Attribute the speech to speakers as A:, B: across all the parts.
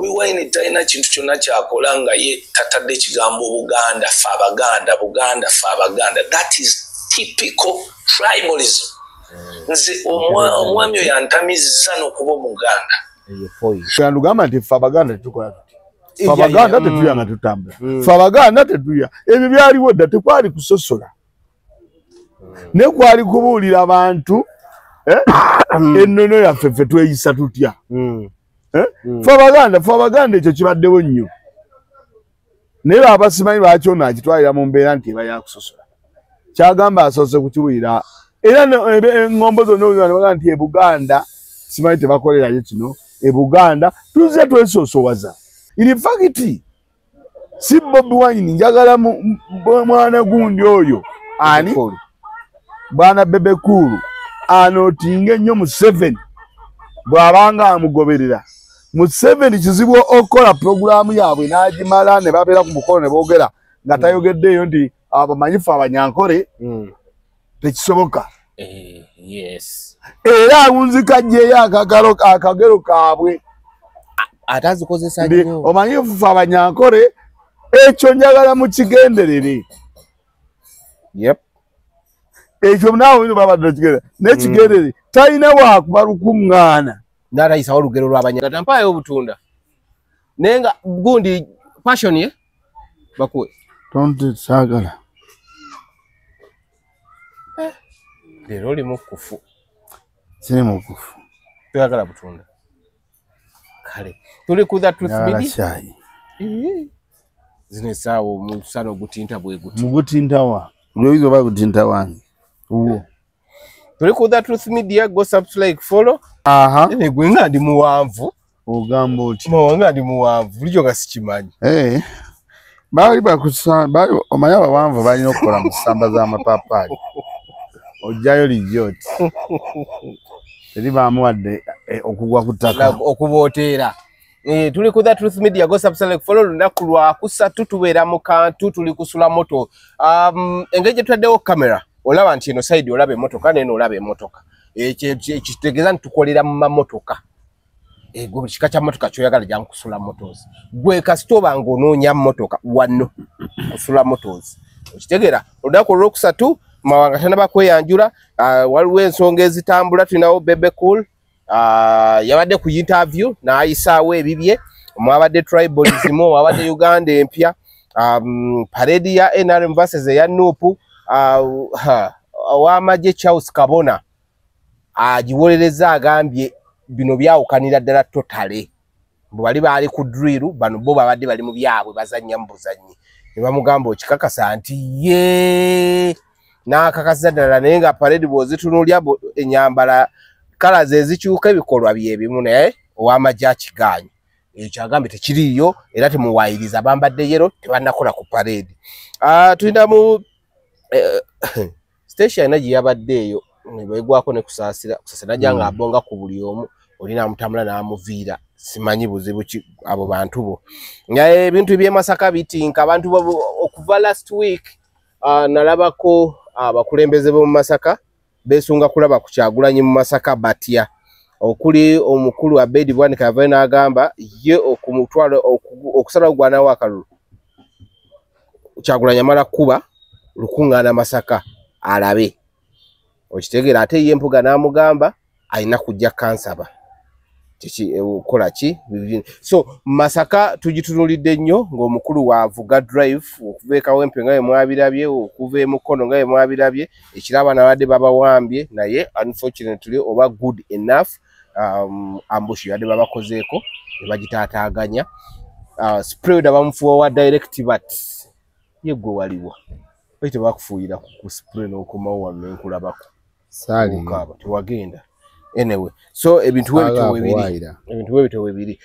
A: Bobi Wine talina kintu kyonna kyakola nga ye tatadde kigambo Buganda fa Abaganda Buganda fa Abaganda. That is typical tribalism. Nze omwami oyo yantamizza n'okuba Omuganda.
B: Lugamba nti fa Abaganda tukola tuti. Fa Abaganda tetuya nga tutambula. Fa Abaganda tetuya. Ebyo byaliwo dda tekwali kusosola. Ne kwali kubuulira abantu ennono yaffe ffe tweyisa tutya. Fa Abaganda ekyo kibaddewo nnyo. Naye abasimanyi lwaki akitwalira mu mbeera nti eba yakusosola. Kyagamba asoose kukiwulira. Era engombo zonna baga nti Buganda simanyi tebakolerayo kino. Buganda tuze twesoosowaza. In fact si Bobi Wine njagala mwana gundi oyo ani bwana Bebe Cool anotinge nnyo mu 7 bw'abanga amugoberera. Mu 7 kizibu okola programu yaabwe n'agimala ne babeera ku mukolo ne boogera nga tayogeddeyo nti abamanyifu Abanyankole tekisoboka.
C: Yes.
B: Era awunzikajjeyo akagero kaabwe.
C: Atazikozesa nnyo.
B: Omanyifu Abanyankole ekyo njagala mu kigenderere.
C: Yep.
B: Ekyo naawe babadde kigenderere. N'ekigenderere talina waakuba lukuŋŋaana.
C: N'arayisa olugero lw'Abanyarwanda tampayo obutunda. Nenga gundi passion ye bakuwe.
B: Tonte saagala.
C: Lero oli mukufu.
B: Siri mukufu.
C: Tuyagala butunda. Kale. Tuli ku That Truth Media. Zine sawo musano gutinta bwe guti.
B: Mugutinta wa. Lwezo bagutinta wange. Uwo.
C: Tuli ku That Truth Media, go subscribe, follow.
B: Aha.
C: Ne gwenga ndi muwanvu.
B: Ogamba oti.
C: Mwanga ndi muwanvu. Bulijjo nga sikimanyi.
B: Bali bakusa bali omayaba wanvu balina okukola mu ssamba z'amapaapaali. Ojjayo lijjoti. Eri bamuwadde okugwa ku ttaka.
C: Okubooteera. Tuli ku That Truth Media, go subscribe, follow. Lunaku lwa kusatu tubeera mu kantu tuli kusula moto. Engeri gye tutaddewo kamera olaba nti eno side olaba emmotoka n'eno olaba emmotoka. Kitegeeza nti tukolera mu mamotoka. Gwe kika kya motoka kyoyagala jja nkusula motos. Gwe kasitoba ng'onoonya motoka wano kusula motos. Okitegeera olunaku olwokusatu mawanga tanaba kweyanjula. Waliwo ensonga ezitambula. Tulinawo Bebe Cool yabadde ku interview n'ayisaawo ebibye. Mwabadde tribalism, wabadde Uganda empya, parade ya NRM versus ya Nupu, ow'amagye Charles Kabona agiwolereza agambye bino byawukanira ddala totale. Bwali baali ku drill bano bo babadde bali mu byabwe bazannya mbuzanyi. Ne bamugamba okikakasa nti ye n'akakasa ddala naye nga parade bw'ozitunulya ennyambala kala ze zikyuka ebikolwa byebimu naye ow'amagye akigaanyi. Ekyo agambye tekiriiyo era temuwaayiriza bambadde yero tebannakola ku parade. Tulina mu station alina gye yabadde eyo ne beegwako ne kusaasira janga abonga ku buli omu olina amutambula n'amuviira. Simanyi buzibu ki abo bantu bo. Nga ebintu by'e Masaka bitinka abantu okuva last week nalabako abakulembeze b'omu Masaka beesunga kulaba ku Kyagulanyi mu Masaka batya. Okuli omukulu Abedi Bwanika yavayo n'agamba ye okumutwala okusala ogwanawo akalulu. Kyagulanyi amala kuba lukuŋŋaana Masaka alabe. Okitegeera ate ye Mpuga n'amugamba alina kujja kansaba. Kola ki? So Masaka tugitunulidde nnyo ng'omukulu waavuga drive okuva e Kawempe nga ye mwabirabye, okuva e Mukono nga ye mwabirabye, ekiraba nabadde babawambye naye unfortunately oba good enough ambush yadde babakozeeko ne bagitaataaganya. Spread abamufuwa wa direct but ye gwe waliwo. Bait bakufuuyira ku spray n'okomawo wano enkulabako.
B: Sali
C: ukaba tiwagenda. Anyway, so ebintu webito webiri.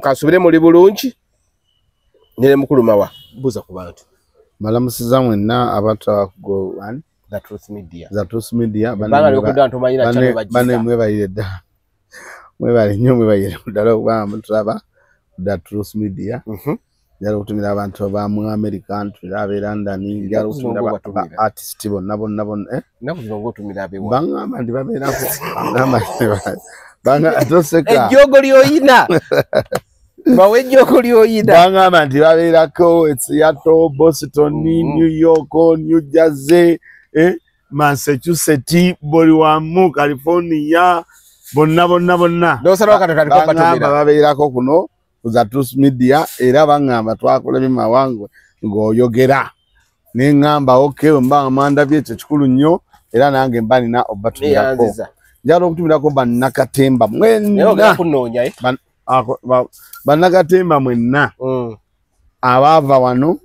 C: Kasubire muri bulungi. Nere mukulu mawa buza ku bantu.
B: Malamusiza mwenna abatago one
C: That Truth Media.
B: That Truth Media
C: bana lokuda ntumanyira cyane bagiza.
B: Bane mwebayireda. Mwebali nnyo mwebayire kudala kuba mutulaba That Truth Media. Njalo kutumira abantu ba mu America tulabe London njalo kutumira artist bonna
C: nakuzino gotumira abewa
B: banga bandi babeera ko banga atoseka
C: ejogo lyoyina Bawejo kuli oyida.
B: Bangamba nti babeerako Seattle, Boston, New York, New Jersey, Massachusetts, buli wamu, California, bonna.
C: Dosara wakati
B: bangamba babeerako kuno kuza Truth Media era bangamba twakola bimawangwe ng'oyogera. Ne ngamba okay mba manda byekyo kikulu nnyo era nange mba nina obatumirako. Njalo okutumirako bannakatemba mwenna.
C: Kunoonya
B: Bannakatemba mwenna. Abaava wano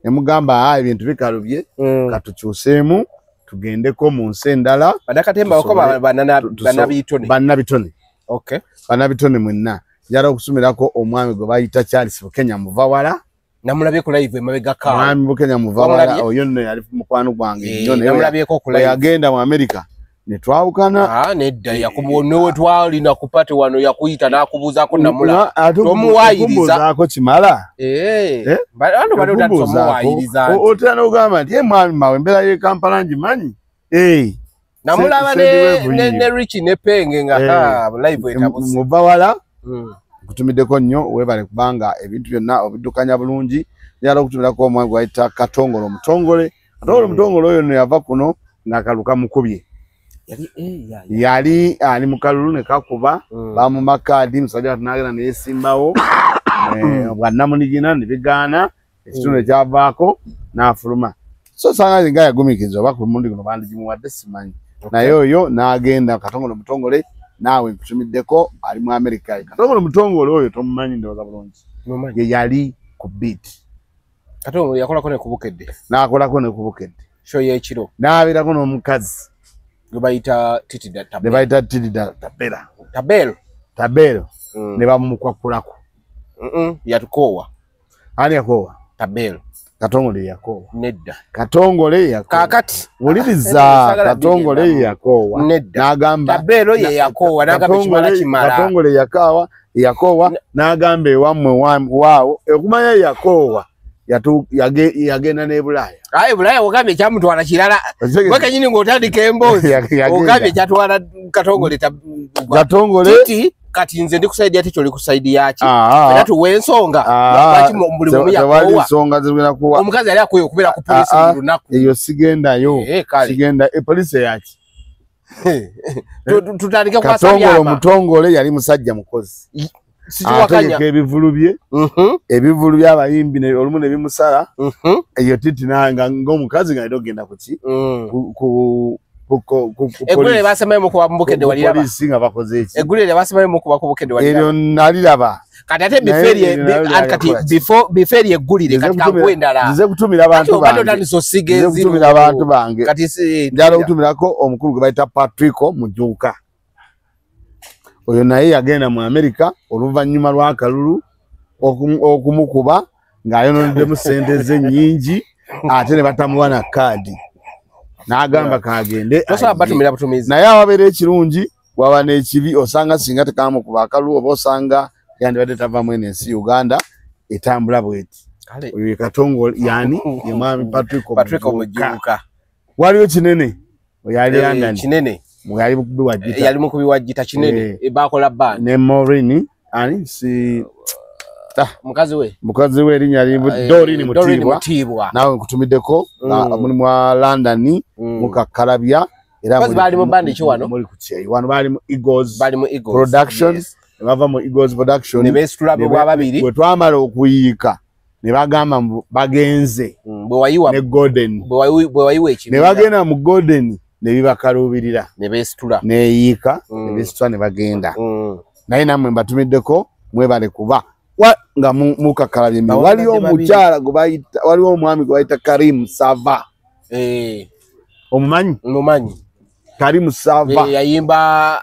B: ne mugamba ebintu bikalubye katukyuseemu tugendeko mu nsi endala.
C: Bannakatemba oko
B: bannabitone.
C: Okay.
B: Bannabitone mwenna. Njalo okusumirako omwami gwe bayita Charles Bukenya Muvawala.
C: Namulabye ku live emabega ka.
B: Mwami Bukenya Muvawala oyo nno yali mukwano gwange nnyo
C: namulabyeko ku live.
B: Yagenda mu America ne twawukana.
C: Nedda yakubonnewe twalina kupate wano yakuyita n'akubuuzaako namula. Tomuwaayiriza.
B: Kimala.
C: Bano bano tomuwaayiriza.
B: Otera n'ogamba nti mwami mawe embeera y'e Kampala ngimanyi.
C: Namulaba ne Rich ne Penge nga live etabuse.
B: Muvawala. Kutumiddeko nnyo webale kubanga ebintu byonna obiddukanya bulungi. Yala okutumirako omwami gwayita Katongole Omutongole. Katongole Omutongole oyo no yava kuno n'akaluka mukubye. Yali ali mu kalulu ne kakuba bamumba kaadi musajja tunagenda ne yesimbawo bwannamunigina ne bigaana ekitundu ekyavaako n'afuluma. So sanga nga yagumikiza oba ku mundi guno bandigimuwadde simanyi. Naye oyo n'agenda Katongole Omutongole naawe nkutumiddeko ali mu America. Katongole Omutongole oyo tomumanyi ndowooza bulungi. Ye yali ku beat.
C: Katongole yakolako ne kubukedde.
B: N'akolako ne kubukedde.
C: Show y'ekiro.
B: N'abeerako n'omukazi.
C: Gwe bayita Titida Tabelo.
B: Ne bayita Titida Tabela.
C: Tabelo.
B: Ne bamukwakulako.
C: Yatukoowa.
B: Ani yakoowa?
C: Tabelo.
B: Katongole yakoowa.
C: Nedda.
B: Katongole yakoowa.
C: Kakati.
B: Wuliriza Katongole yakoowa.
C: Nedda.
B: N'agamba.
C: Tabelo ye yakoowa. N'agamba kimala kimala.
B: Katongole yakoowa. N'agamba ewammwe waawo. Okumanya yakoowa. Yagenda ne Bulaaya.
C: Bulaaya ogambye ekyamutwala kirala. Gwe kenyini ng'otandika emboozi. Ogambye ekyatwala Katongole. Titi kati nze ndi kusaidia ate kyoli kusaidia ki. Era tuwe ensonga. Lwaki buli bumu yakoowa. Omukazi yali akwiye okubeera ku poliisi buli lunaku.
B: Eyo sigendayo. Sigenda poliisi yaki.
C: Tutandike kwa
B: Katongole Omutongole yali musajja mukozi. Ategeka ebivulu bye. Ebivulu by'abayimbi olumu ne bimusala. Eyo Titi nanga ng'omukazi nga ogenda kuki.
C: Eggulire basemayo mu kuba Bukedde waliraba.
B: Poliisi nga bakoze eki.
C: Eggulire basemayo mu kuba Bukedde waliraba.
B: Eryo naliraba.
C: Kati ate before eggulire kati kakwendala.
B: Nze kutumira abantu bange.
C: Kati
B: njala okutumirako omukulu gwe bayita Patrico Mujuka. Oyo naye yagenda mu America oluvannyuma lw'akalulu okumukuba ng'ayononeddemu ssente ze nnyingi ate ne batamuwa na kaadi. N'agamba kagende. Naye awabeera ekirungi waba n'ekibi osanga singa tekamukuba akalulu oba osanga yandibadde tavaamu eno ensi Uganda etambula bweti. Oyo ye Katongole yani ye mwami Patrico Mujuka. Waliyo kinene oyo ali London.
C: Kinene.
B: Yali mukubi wa gita.
C: Yali mukubi wa gita kinene. Bakola band.
B: Ne Morini ani si mukazi we erinnya Dorini Mutibwa. Nawe nkutumiddeko mulimu wa London mukakalabya era
C: bali mu band ki wano?
B: Muri kuchei wano bali mu Eagles Production. Bava mu Eagles Production.
C: Ne bestula bwa babiri.
B: Bwe twamala okuyiika ne bagamba bagenze.
C: Bwe wayiwa
B: ne Golden.
C: Bwe wayiwa ekino.
B: Ne bagenda mu Golden ne bibakalubirira.
C: Ne bestula.
B: Ne yiika ne bestula ne bagenda. Naye namwe mbatumiddeko mwebale kuba nga mukakalabye mi waliwo omukyala gwe bayita waliwo omwami gwe bayita Karim Sava. Omumanyi Karim Sava
C: yayimba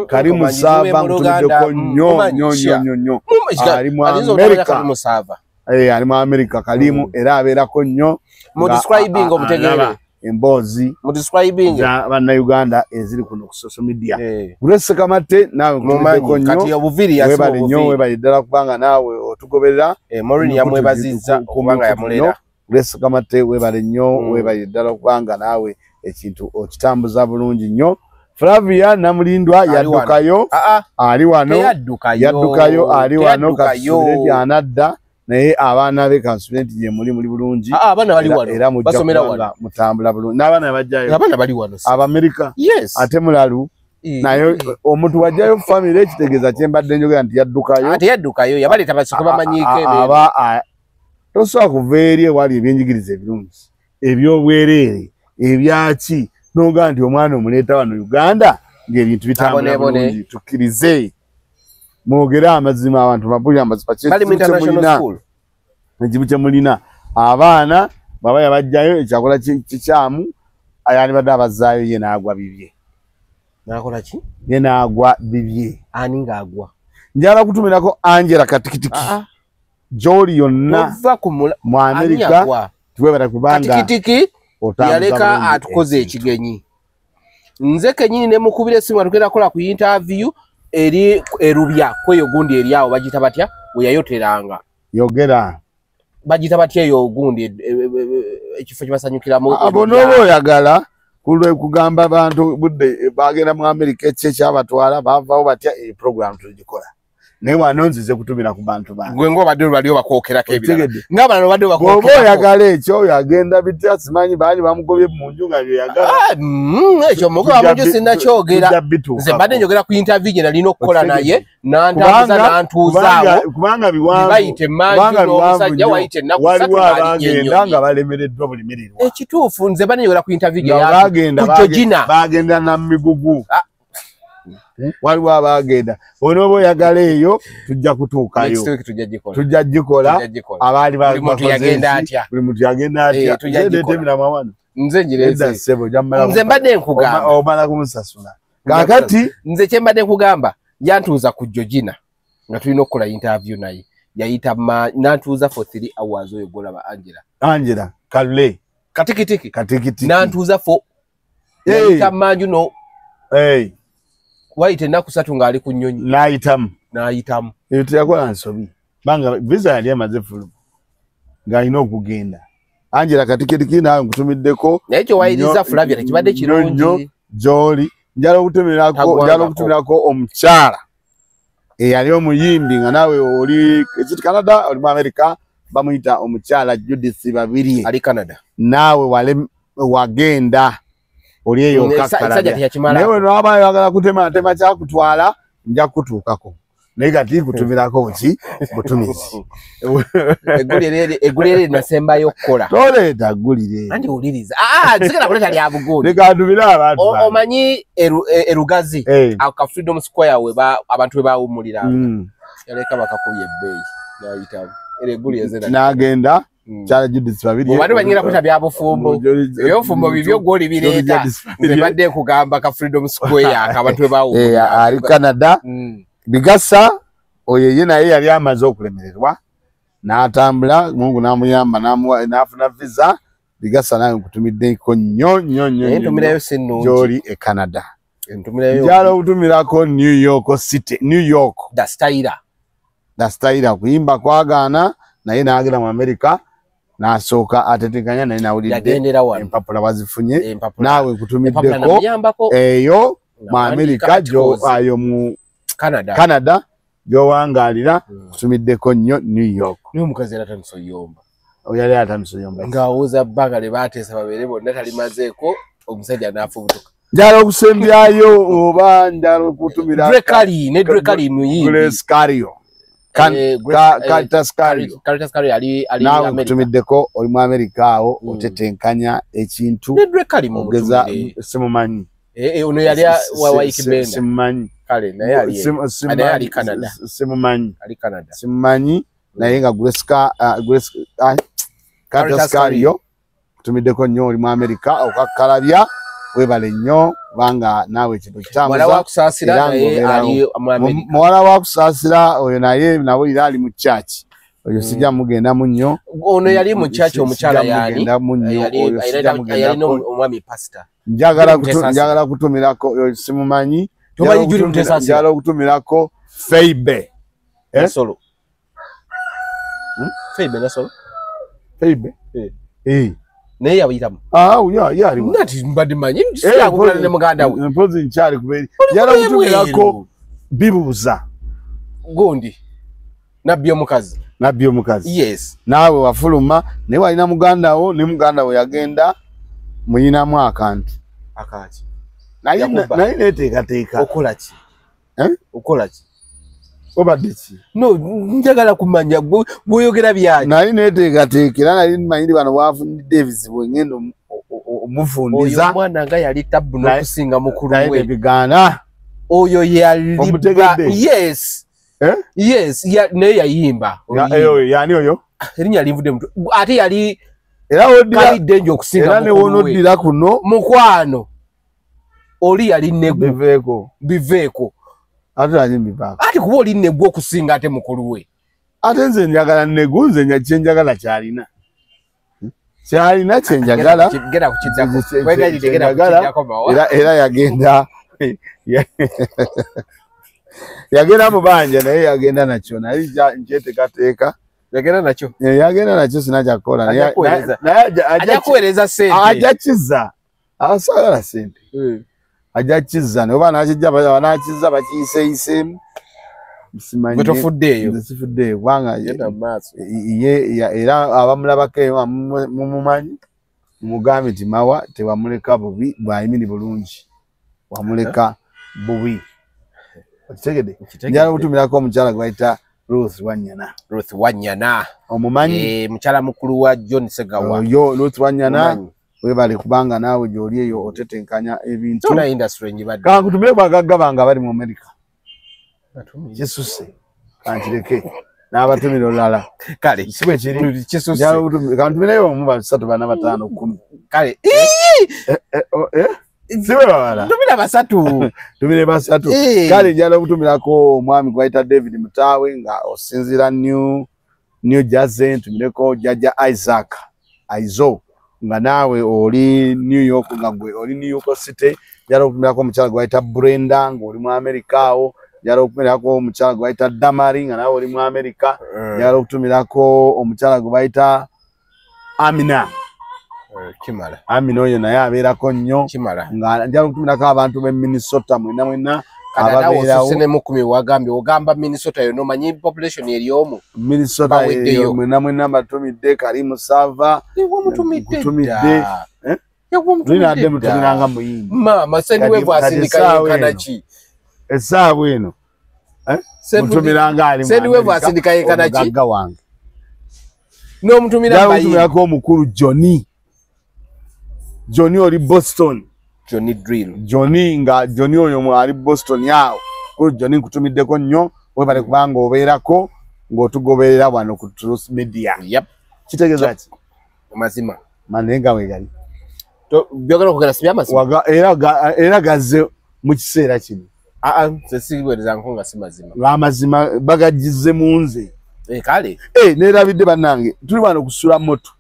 B: Karim Sava ntumiddeko nnyo ali mu America. Ali mu America Karimu era abeerako nnyo
C: mu describing omutegeere
B: emboozi
C: mu describing
B: bannayuganda eziri kuno ku social media. Grace Kamate nawe nkutumiddeko nnyo
C: kati obuviri
B: webale nnyo webale ddala kubanga naawe otugoberera.
C: Morini yamwebazizza kubanga yamulera.
B: Grace Kamate webale nnyo webale ddala kubanga naawe ekintu okitambuza bulungi nnyo Flavia Namulindwa yaddukayo ali wano yaddukayo ali wano kasubire anadda naye abaana be kasubire je muri bulungi
C: abaana bali wano basomera wano
B: mutambula bulungi n'abaana bajjayo
C: abaana bali wano
B: Abamerika ate mulalu nayo omuntu wajjayo family ekitegeza kyembadde njogera nti yaddukayo
C: ate yaddukayo yabaleta basoko bamanyike
B: aba tosobola kuva eri ewali ebyenjigiriza ebirungi ebyobwereere ebyaki noga nti omwana omuleeta wano Uganda ng'ebintu bitambula bulungi tukkirize mwogere amazima abantu mabuli amazima ekibu kye mulina abaana baba yabajjayo ekyakola kikyamu ayani badde abazaayo ye n'agwa bibye
C: nakola ki
B: ye n'agwa bibye
C: ani ng'agwa
B: njala kutumirako Angela katikitiki Joli yonna mu Amerika tuwebera kubanga
C: katikitiki yaleka atukoze ekigenyi nze kenyini ne mukubira simu atukera kola ku interview eri erubya kweyo gundi eri awo bagita batya we yayoteranga
B: yogera
C: bagita batya yo gundi ekifo kibasanyukiramu
B: abonobo yagala kulwe kugamba abantu budde bagenda mu Amerika ekye kyabatwala bavaawo batya e program tugikola naye wano nzize kutumira ku bantu bange
C: gwe ngo badde baliyo bakwokerako ebirala ng'abantu badde bakwokerako
B: obo yagala ekyo yagenda bitya simanyi baali bamugobye mu nju nga bye yagala
C: ekyo mugoba mu nju sinnakyogera nze mbadde njogera ku interview gye nalina okukola naye nantambuza nantuuzaawo
B: kubanga biwanvu
C: bayite emmanju n'omusajja wayite ennaku
B: waliwo abagenda nga balemereddwa bulimirwa
C: ekituufu nze mbadde njogera ku interview gye
B: bagenda na migugu waliwo abagenda onobo yagala eyo tujja kutuukayo tujja gikola abaali
C: buli muntu yagenda atya nze njireze nze mbadde nkugamba
B: omala kumusasula kakati
C: nze kye mbadde nkugamba yantuuza ku Georgina nga tulina okukola interview naye yayita nantuuza for 3 hours oyo golaba Angela
B: Kalule
C: katikitiki nantuuza for yayita manju no waite ennaku 3 ng'ali ku nnyonyi n'ayitamu
B: ebyo yakola nsobi banga visa yali amaze fulu ng'alina okugenda Angela katikitiki nawe nkutumiddeko
C: naye ekyo wayiriza Flavia tekibadde kirungi
B: gy'oli njala okutumirako omukyala eyali omuyimbi nga nawe oli ekiti Canada oli mu Amerika bamuyita omukyala Judith Babirye
C: ali Canada
B: naawe wagenda oli eyo kakkalabya naye n'aba yagala kutema kyakutwala nja kutuukako naye kati kutumirako ki butumizi
C: eggulire nasembayo okukola
B: toleeta ggulire
C: anti wuliriza nzigala kuleta lya bugundi
B: lekandumire abantu
C: omanyi erugazi ka Freedom Square abantu we bawumulira yaleka bakakubya ebbeeyi nayitamu eggulire
B: n'agenda Kyala Judith Babirye
C: abantu banyira kuta bya bufumbo ebyofumbo bibyo goli bireeta nze badde kugamba ka Freedom Square akabantu we bawo
B: ali Canada bigasa oyo ye naye yali amaze okulemererwa n'atambula Mungu n'amuyamba n'afuna visa bigasa naye nkutumiddeko nnyo
C: entumirayo sinungi
B: gy'oli e Canada njala okutumirako New York Dastaira kuyimba kwagaana naye n'agenda mu Amerika n'asooka atetekanya naye nawulidde empapula bazifunye naawe nkutumiddeko eyo mu Amerika ayo mu Canada gy'owangaalira kutumiddeko nnyo New York
C: n'omukazi era tamusoyomba
B: oyali atamusoyomba
C: ng'awuza bbanga lye baateesa babeere bonna talimazeeko omusajja n'afubutuka
B: njala okusembyayo oba njala okutumira
C: Drekali muyimbi
B: Grace Cario nawe nkutumiddeko oli mu Amerika awo otetenkanya ekintu ogeza simumanyi
C: ono yali wawaikibenda
B: simumanyi
C: kale naye ali Canada
B: simumanyi naye nga Grace Cario kutumiddeko nnyo oli mu Amerika okakkalabya webale nnyo kubanga naawe ekintu muwala wakusaasira oyo naye nawulira ali mu church oyo sijja mugendamu nnyo
C: ono yali mu church omukyala yali omwami pastor
B: njagala kutumirako oyo simumanyi njagala okutumirako Feibe
C: Nasolo naye yabuyitamu
B: yali
C: nati mbadde manyi siyakukola ne muganda we
B: mpozi nkyali kuberi yala kutumirako bibuuza
C: gundi nabbi omukazi yes
B: naawe wafuluma naye walina muganda wo ne muganda we yagenda muyinamu akantu
C: akaki
B: naye neteekateeka
C: okola ki
B: obadde ki
C: no njagala kumanya gwoyogera byaki
B: naye neteekateeka era nali manyiri bano bwafunidde ebizibu engendo omufundiza
C: oyo omwana nga yali tabbu n'okusinga mukulu we
B: bigaana
C: oyo yali yes naye yayimba
B: yani oyo
C: erinnya livudde mutwe ate yali
B: era
C: kalidde nje okusinga
B: era newonoddira kuno
C: mukwano oli yali negwo biveeko ate kuba oli negwo okusinga ate mukulu we
B: ate nze njagala negwo nze kyenjagala kyalina kyenjagala era yagenda mubanja naye yagenda nakyo naye nkyeteekateeka yagenda nakyo sinakyakola
C: ajja kuweereza sente
B: ajja kiza asagala sente ajja kiza naye oba nakijja bakiyiseeyiseemu
C: betofuddeeyo
B: sifuddeeyo kubanga era abamulabako mumumanyi mumugambe nti mawa tewamuleka bubi bwayimiri bulungi wamuleka bubi okitegedde njala kutumirako omukyala gwe bayita Ruth
C: Wanyana
B: omumanyi
C: mukyala mukulu wa John Segawa
B: oyo Ruth Wanyana webale kubanga naawe gyoli eyo otetenkanya ebintu kankutumire bagagga bange abali mu Amerika kisuse kantireke n'abatumire olulala
C: kale
B: sibwe kiri kantumireyo omu 3 4 5 10
C: kale
B: siwe bawala tumire basatu kale njala okutumirako omwami gwaita David Mutawe nga osinzira New Jersey ntumireko Jaja Isaac Aizo nga naawe oli New York nga gwe oli New York City njala okutumirako omukyala gwaita Brenda nga oli mu Amerika awo njala okutumirako omukyala gwaita Damari nga naawe oli mu Amerika njala okutumirako omukyala gwaita Amina
C: kimala
B: Amina oyo naye abeerako nnyo nga njala okutumirako abantu b'e Minnesota mwena ababeerawo
C: ne 10 wagambye ogamba Minnesota yo nomanyi population eri omu
B: Minnesota eyo mwena batumidde Karimu Sava
C: mutumidde
B: tulina mutumiranga muyimbi
C: mama sendiwevu asindika yenkanachi
B: essaawa eno mutumiranga ali
C: sendiwevu asindika yenkanachi
B: omugagga wange
C: n'omutumira
B: bayimbi omukulu Johnny oli Boston
C: Johnny Drill
B: Johnny oyo ali Boston yawo kulu Johnny nkutumiddeko nnyo webale kubanga obeerako ng'otugoberera wano ku Truth Media kitegeeza ki
C: mazima
B: manenga wegali
C: byogera okugera sibya mazima
B: era gazze mu kiseera kino
C: sesiwereza nkonga si mazima
B: amazima bagagize mu nze
C: kale
B: neerabidde bannange tuli wano kusula moto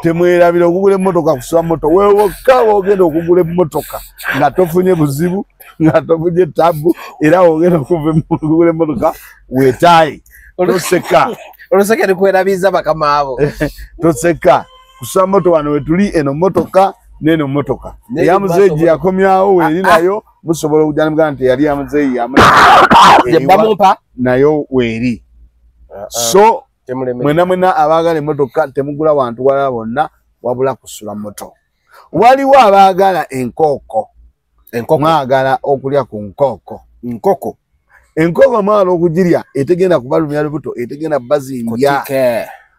B: temwerabira okugula emmotoka kusula moto wewokka wogenda okugula emmotoka nga tofunye buzibu nga tofunye tabu era wogenda okugula emmotoka weetaayi toseka
C: oloseka nikwerabiza bakama abo
B: toseka kusula moto wano wetuli eno motoka neno motoka eya muzeeyi yakomyawo weeri nayo musobola okujja nemugamba nti yali ya muzeeyi nayo weeri so mwena abaagala emmotoka temugula wantu walala bonna wabula kusula moto waliwo abaagala enkooko mwagala okulya ku nkoko mwagala okugirya etegenda kubalumya lubuto etegenda bazimbya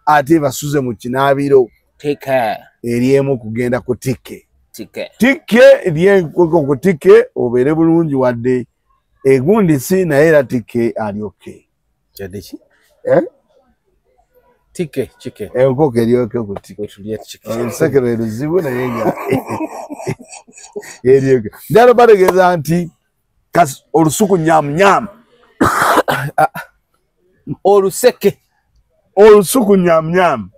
B: ate basuze mu kinaabiro eryemu kugenda ku tike ery'enkoko ku tike obeere bulungi wadde egundi si naye era tike alyoke enkoko eryoke ku tike olusekero eruzibu naye nga eryoke njalo bategeeza nti olusuku nyamunyamu olusuku nyamunyamu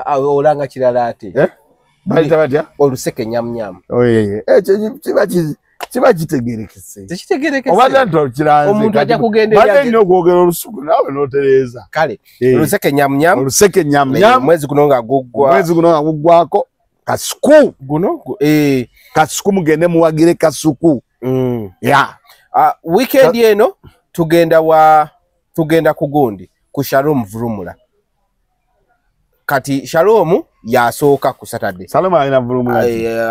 C: olanga kirala ate
B: balita batya
C: oluseke nyamunyamu
B: ekyo kiba kiba kitegerekese
C: tekitegerekese
B: obadde nto kiranze
C: omuntu ajja kugenda
B: badde nnyo okwogera olusuku naawe n'otereeza
C: kale oluseke nyamnyam
B: oluseke nyamnyam
C: mwezi guno nga
B: guggwako kasuku
C: guno
B: kasuku mugende muwagire kasuku
C: weekend eno tugenda ku gundi ku Shalom Vurumula kati Shalom yasooka ku Saturday.
B: Shalom alina Vurumula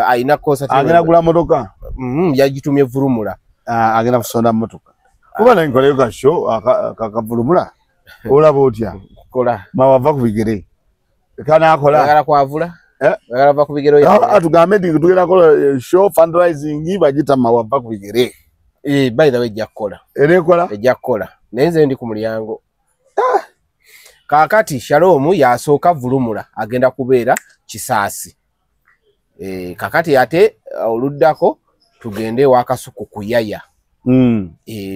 C: alina ko Saturday
B: agenda gula motoka
C: yagitumye Vurumula
B: agenda kusonda motoka kuba nankoleye ka show akavulumula olaba otya
C: kola
B: mawava ku bigere kana akola
C: agala kwavula agala va ku bigere
B: atugambe ndi tugenda kola show fundraising bagita mawava ku bigere
C: by the way jakola
B: erekola
C: ejakola nenze ndi ku mulyango kakati Shalom yasooka Vurumula agenda kubeera Kisaasi kakati ate oluddako tugende wakasuku kuyaya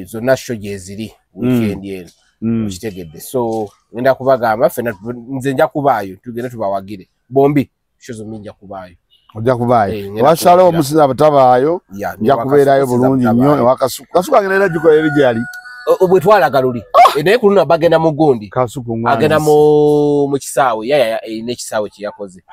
C: zonna show jeziri weekend eno kitegedde so ngenda kubagamba fena nze nja kubaayo tugende tubawagire bombi show minja kubaayo
B: ojja kubaayo wa Shalom musiza batabaayo nja kubeerayo bulungi nnyo wakasuku kasuku agenda gikolera gyali
C: obwe twalagaluli naye kuluna bagenda mu gundi
B: kasuku ngwana
C: agenda mu kisaawe yaya ne kisaawe kiyakoze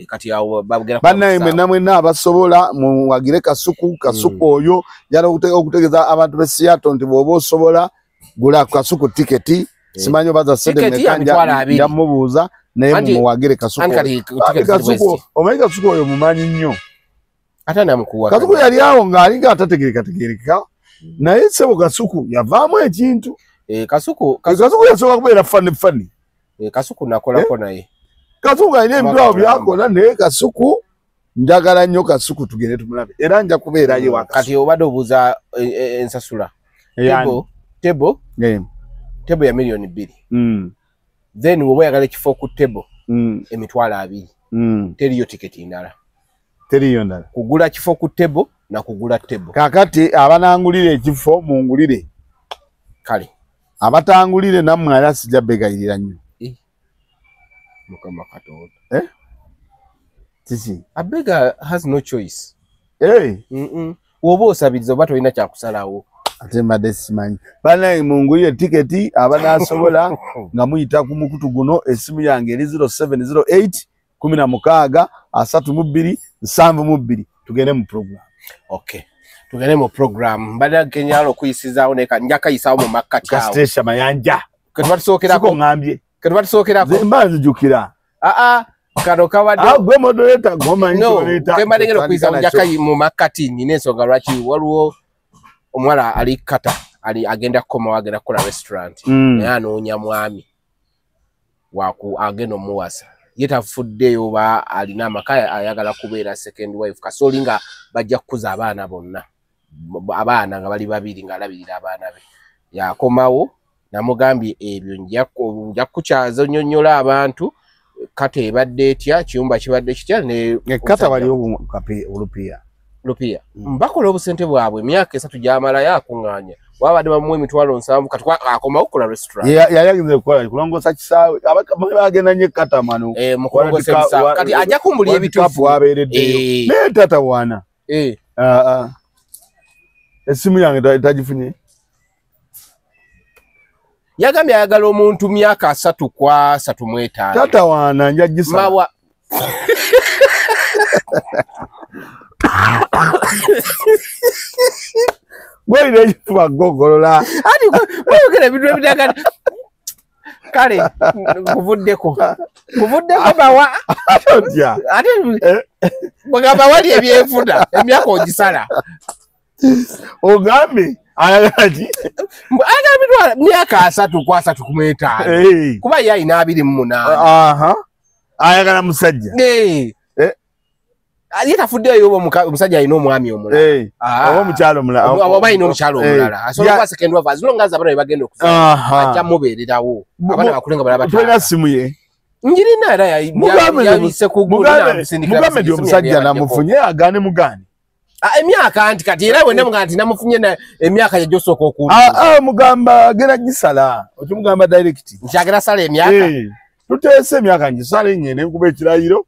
C: kati yawo bagenda
B: bannaye mwenna abasobola muwagire kasuku oyo yala okutegeza abantu be Seattle nti bw'oba osobola gula kasuku tiketi simanyo baza sede mekanja yamubuuza naye muwagire kasuku omanyi kasuku oyo mumanyi nnyo
C: ate namukuwa
B: kasuku yali awo ng'alinga atategereka naye sebo kasuku yavaamu ekintu
C: kasuku
B: yasooka kubeera fani
C: kasuku nakolako naye
B: kasuku alina ebitabo byakola naye kasuku njagala nnyo kasuku tugende tumulabe era nja kubeerayo
C: kati obadde obuuza ensasula tebo ya $2,000,000 then woba oyagala ekifo ku tebo $2,000 teriyo tiketi ndala kugula kifo ku tebo na kugula tebo
B: kakati abanangulire ekifo mungulire
C: kale
B: abatangulire nammwe ala sijja begayirira nnyo
C: mukama katonda
B: kiki
C: abega has no choice woba osabiriza oba tolina kyakusalawo
B: ate mbadde simanyi banaye mungulire tiketi abanasobola nga muyita ku mukutu guno esimu yange eri 0708 16 32 72 tugende mu program.
C: Okay. Tugende mu program. Mbada kenyalo kuyisizaawo neka njaka yisaawo mu makati awo.
B: Kastesha mayanja.
C: Ketubatusokerako
B: ngambye.
C: Ketubatusokerako.
B: Zembazi jukira.
C: Kano kawadde.
B: Gwe moderator goma nti moderator.
C: No, kemba ngero kuyisaawo njaka mu makati nine ensonga lwaki waliwo omwala ali kata ali agenda koma wagenda kola restaurant. Naye anoonya mwami. Waku agenda muwasa. Yetafuddeyo ba alina amaka ayagala kubeera second wife kasolinga bajja kukuza abaana bonna abaana nga bali babiri nga alabirira abaana be yakomawo namugambye ebyo nja kukyaza nnyonnyola abantu kata ebadde etya kiyumba kibadde kitya ne
B: kata waliwo olupiya
C: bakola obusente bwabwe emyaka 3 gyamala yakuŋŋaanya wabadde bamuwa $7,000 kati akomawo okukola restaurant
B: yayagize kukola kulongosa kisaawe bagenda nnyo kata mano
C: mukulongosa ebisaawe kati ajja kumbulya ebituufu
B: wabeereddeyo naye tata wana esimu yange tagifunye
C: yagambye ayagala omuntu myaka 3 kwa 35
B: tata wana njagisa Gwele ekifuba gogolola.
C: Wayogera ebintu ebidagala. Kale kuvuddeko bawa. Ate bagamba wali ebyefuna emyaka ogisala.
B: Ogambe ayagati.
C: Agambye myaka 3 kwa 35. Kuba ye ayina 28.
B: Ayagala musajja.
C: Yetafudde yo omusajja ayina omwami omulala.
B: Oba omukyalo omulala.
C: Oba ayina omukyalo omulala. Asobola kuba second wife as long as abana bagenda okuza. Ajja mubeererawo. Abana bakulenga balaba.
B: Tulina simu ye.
C: Njirina era yabise kugula musindika.
B: Mugambe ndi omusajja namufunye agane mugane.
C: Emyaka anti kati era wena muganti namufunye na emyaka yajosooka okulu.
B: Mugamba gera gisala. Otumugamba direct.
C: Nkyagera sala emyaka.
B: Tuteese emyaka ngisala nyene nkuba ekirayiro.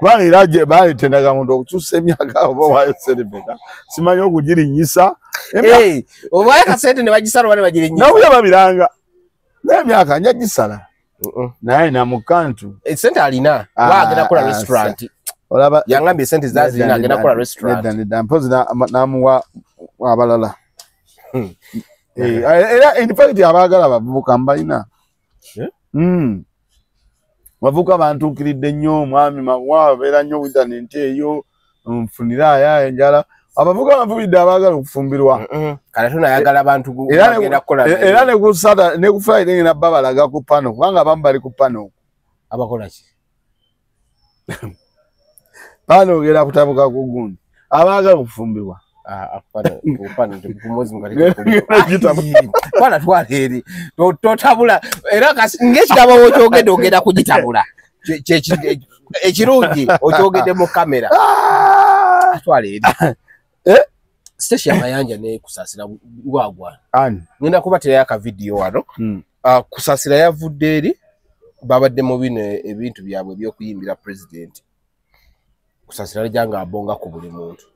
B: Kubanga era je bali tendaga muntu okutusa emyaka oba wayo serebeka simanyi okugirinyisa
C: oba kasente ne bagisala bane bagirinyisa
B: nawe babiranga n'emyaka nya gisala naye na mukantu
C: sente alina bagenda kola restaurant
B: olaba
C: yangambye sente zazina agenda kola restaurant
B: mpozi namuwa abalala era in fact abagala bavubuka mbalina bavubuka bantuukiridde nnyo omwami mawabeera nnyo internet eyo nfunira aya enjala abavubuka banfubidde abagala okufumbirwa
C: kale tunayagala abantu
B: bagenda kukola era ne ku Saturday ne ku Friday ngena babalaga ku pano kubanga abamu bali ku pano
C: abakola ki
B: pano gera kutabuka ku gundi abagala okufumbirwa
C: Kwana twalere totabula era ngekitabo kyogedde ogenda kugitabula ekirungi okyogedde mu kamera twalere station amayanja ne kusasira wagwa ngenda kubatera aka video wano kusasira yavudde eri babadde mu bino ebintu byabwe byokuyimbira president kusasira janga abonga ku buli muntu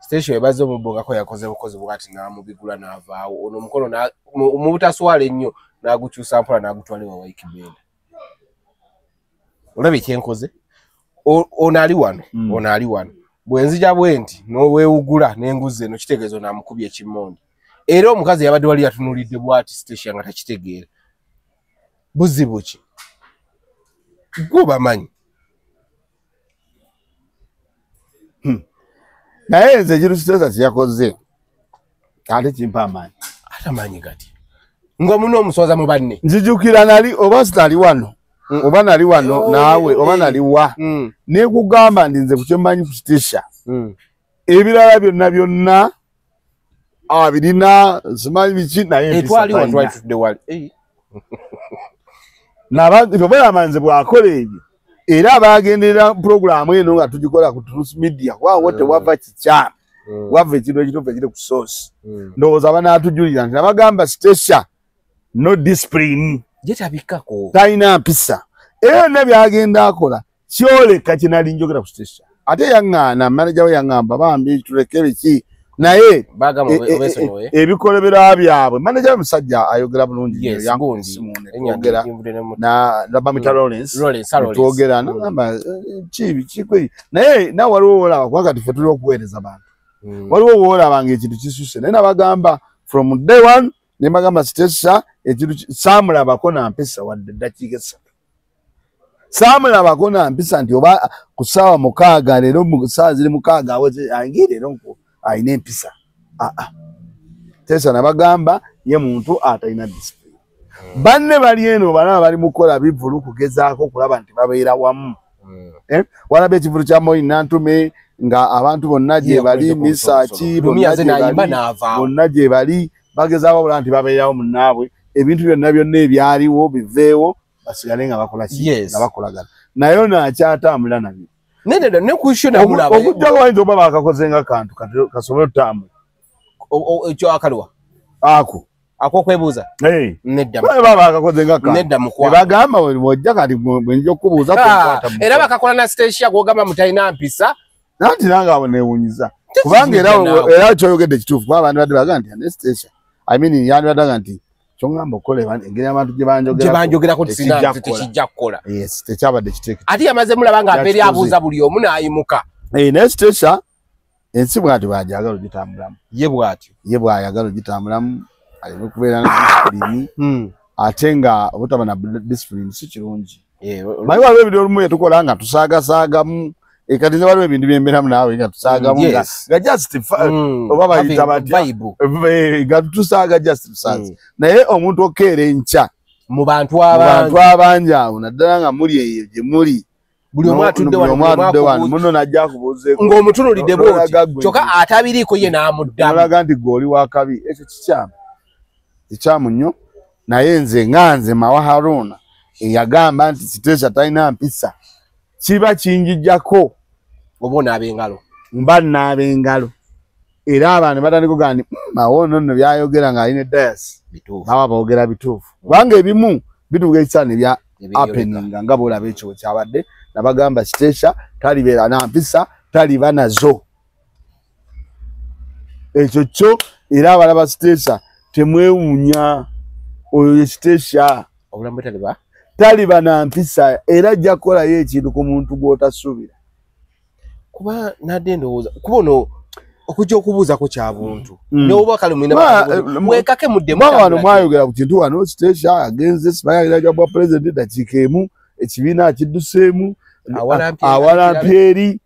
C: station ebazo mubonga ko yakoze bukozi bwati namubigula navaawo ono mukono na mu butaswale nnyo nagukyusa mpola nagutwale wa Wikibenda olabe kyenkoze onali wano bwenzija bwenti no weugula nenguze no kitegezo na mukubye ekimondi era omukazi yabadde wali yatunulidde bwati station nga takitegeera buzibuki gubamanyi
B: naye nze kirusitesa siyakoze ate kimpa amaanyi
C: atamanyi gati ngo muno omusoza mu banne
B: nzijukira nali oba sitali wano oba nali wano naawe oba nali wa nekugamba ndi nze kukyemmanyi ku station ebirala byonna abirina simanyi biki naye nabanze bwakola ebyo era bagenderera programu eno nga tugikola ku Truth Media waawo tewava kikyama wava ekintu ekituufu ekiri ku source ndowooza banaatujulira nti nabagamba station no discipline
C: jetabikako
B: talina mpisa era ne byagenda akola kyoleka kinali njogera ku station ate yaŋŋaana manager we yaŋŋamba bambi tuleke biki naye ebikolebera byabwe manager musajja ayogera bulungi yangera na Bamita Lawrence twogera namba kibi naye na waliwo olaba kubanga tufe tuli okuweereza abantu waliwo wolaba ng'ekintu kisuse naye nabagamba from day one ne bagamba station ekintu saamulabako na mpisa wadde eddakiika esatu saamulabako na mpisa nti oba ku ssaawa 6 leero mu ssaawa ziri 6 aweze angire leero ayina empisa tesa nabagamba ye muntu atalina discipline banne bali eno balaba bali mukola bivulu kugezaako okulaba nti babeera wamu walaba ekivulu kya Moi Nantume nga abantu bonna gye bali misaki bonna gye bali bagezaako okulaba nti babeerawo munnaabwe ebintu byonna ebyaliwo biveewo basigale nga bakola nga bakolagana naye nakyatambula nabyo okujja wayinza oba bakakozenga kantu kasobole otambula
C: ekyo akalwa ako kwebuuza nedda
B: bakakozenga kantu bagamba bwojja kati bwenja okubuuza
C: era bakakola na station gwogamba mutalina mpisa
B: nati nange abo newunyiza kubanga era kyoyogedde kituufu kuba abantu badde baga nti ane station yandibadaga nti kyongamba okola engeri abantu gye
C: banjogerako tekijja kukola
B: tekyabadde kiteeke
C: ate yamaze mulaba nga abeeri abuuza buli omu n'ayimuka
B: naye station ensi bwati bwajagala ogitambulamu
C: ye
B: bwayagala ogitambulamu alina okubeera na disipulini ate nga obutaba na disipulini si kirungi manyi waliwo ebintu olumu yetukola nga tusaagasaagamu kati nze waliwo ebintu byembeeramu naawe nga tusaagamu nga just oba bayita batya nga tusaaga just tusaaza naye omuntu okeera enkya
C: mu bantu
B: abangi awo naddala nga muli eyo gye muli
C: buli omu atudde
B: wano muno najja kubuuzeeko
C: ng'omutunulidde bwoti kyokka atabiriiko ye n'amuddamu
B: olaga nti gwe oli wakabi ekyo kikyamu nnyo naye nze Mawa Haruna eyagamba nti sitesha talina mpisa kiba kinjijjako
C: oba onaab'engalo
B: mba nnaab'engalo era abantu batandika okugaa nti Mawa ono nno byayogera ng'alina edayasi baba boogera bituufu kubanga ebimu bituuka ekisaani bya happening nga bw'olaba ekyo kyabadde nabagamba Sitesha talibeera na mpisa taliba nazo ekyo kyo era abalaba Sitesha temwewuunya oyo Sitesha
C: obulambe
B: taliba na mpisa era ajja kukolayo ekintu ku muntu gw'otasuubira
C: kuba nadde ndowooza kubono okujja okubuuza ko kya buntu n'oba kale mwekake muddemu
B: wano mwayogera ku kintu wano Sitesha agenze sibayagiraga bwa president dakiika emu ekibiina akidduseemu awalampyeri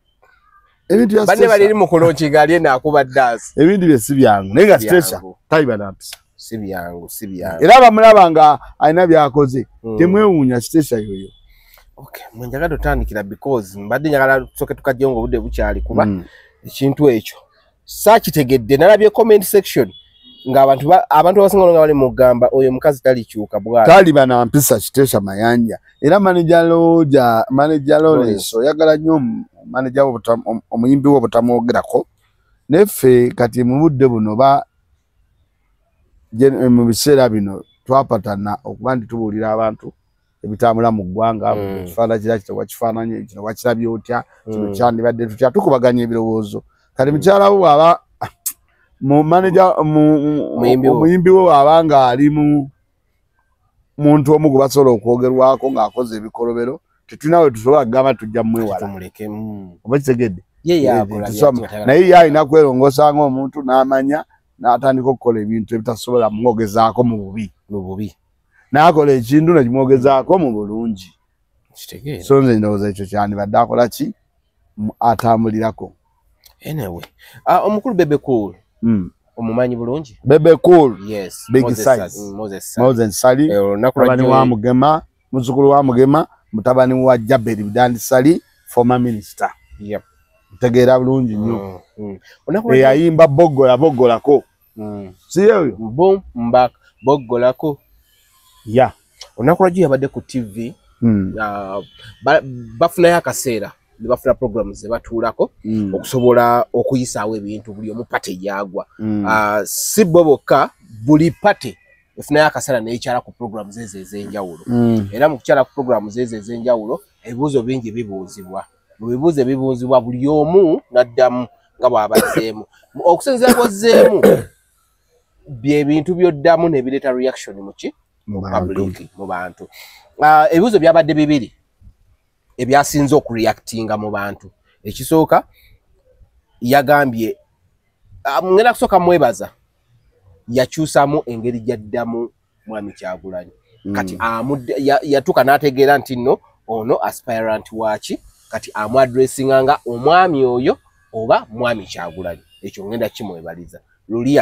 B: ebintu bya
C: banne bali mu kulonkinga ali naakuba ddaasi
B: ebintu bye si byangu naye nga Sitesha taliba na mpisa
C: si byangu
B: era bamulaba nga alina byakoze temwewuunya Sitesha yoyo.
C: Okay, mwenjagala tutandikira because mbadde njagala tusooke tukajja ngo obudde bukyali kuba ekintu ekyo saakitegedde nalabye comment section nga abantu abasinga nga bali mugamba oyo mukazi talikyuka bwala
B: taliba na mpisa Sitesha Mayanja era manager Lawrence oyagala nnyo manager omuyimbi we butamwogerako neffe kati mu budde buno mu biseera bino twapatana okuba nti tubuulira abantu ebitambula mu ggwanga kifaanana kira kitewa kifaananye kino wakirabye otya kino kyandibadde tutya tukubaganya ebirowoozo kati mukyala we bw'aba mu manager omuyimbi we bw'aba nga ali mu muntu omu gwe basobola okwogerwako ng'akoze ebikolobero tetulina we tusobola kugamba tujja mumwewala oba kitegedde naye ye alina kwerongoosa ng'omuntu n'amanya n'atandika okukola ebintu ebitasobola mwogezaako mu bubi n'akola ekintu nekimwogezaako mu bulungi so nze ndowooza ekyo kyandibadde akola ki atambulirako.
C: Anyway, omukulu Bebe Cool omumanyi bulungi
B: Bebe Cool
C: yes
B: big size Moses Sali mutabani wa Mugema muzukulu wa Mugema mutabani wa Jaberi Bidandi Sali former minister tegeera bulungi nnyo eyayimba boggolako siyo
C: boom mbak boggolako olunaku lwajjo yabadde ku TV bafunayo akaseera ne bafuna programs ze batuulako okusobola okuyisaawo ebintu buli omu pate yagwa si bo bokka buli pate efunayo akaseera neekyala ku programs ezo ez'enjawulo era mu kukyala ku programs ezo ez'enjawulo ebibuuzo bingi bibuuzibwa mu bibuuzo ebibuuzibwa buli omu n'addamu nga bw'abazzeemu okusinziira bw'ozzeemu byebintu by'oddamu ne bireeta reaction mu public mu bantu ebibuuzo byabadde bibiri ebyasinze okureactinga mu bantu ekisooka yagambye ngenda kusooka mwebaza yakyusamu engeri gyaddamu mwami Kyagulanyi kati yatuuka n'ategeera nti nno ono aspirant waki kati amuadressinga nga omwami oyo oba mwami Kyagulanyi ekyo ngenda kimwebaliza luli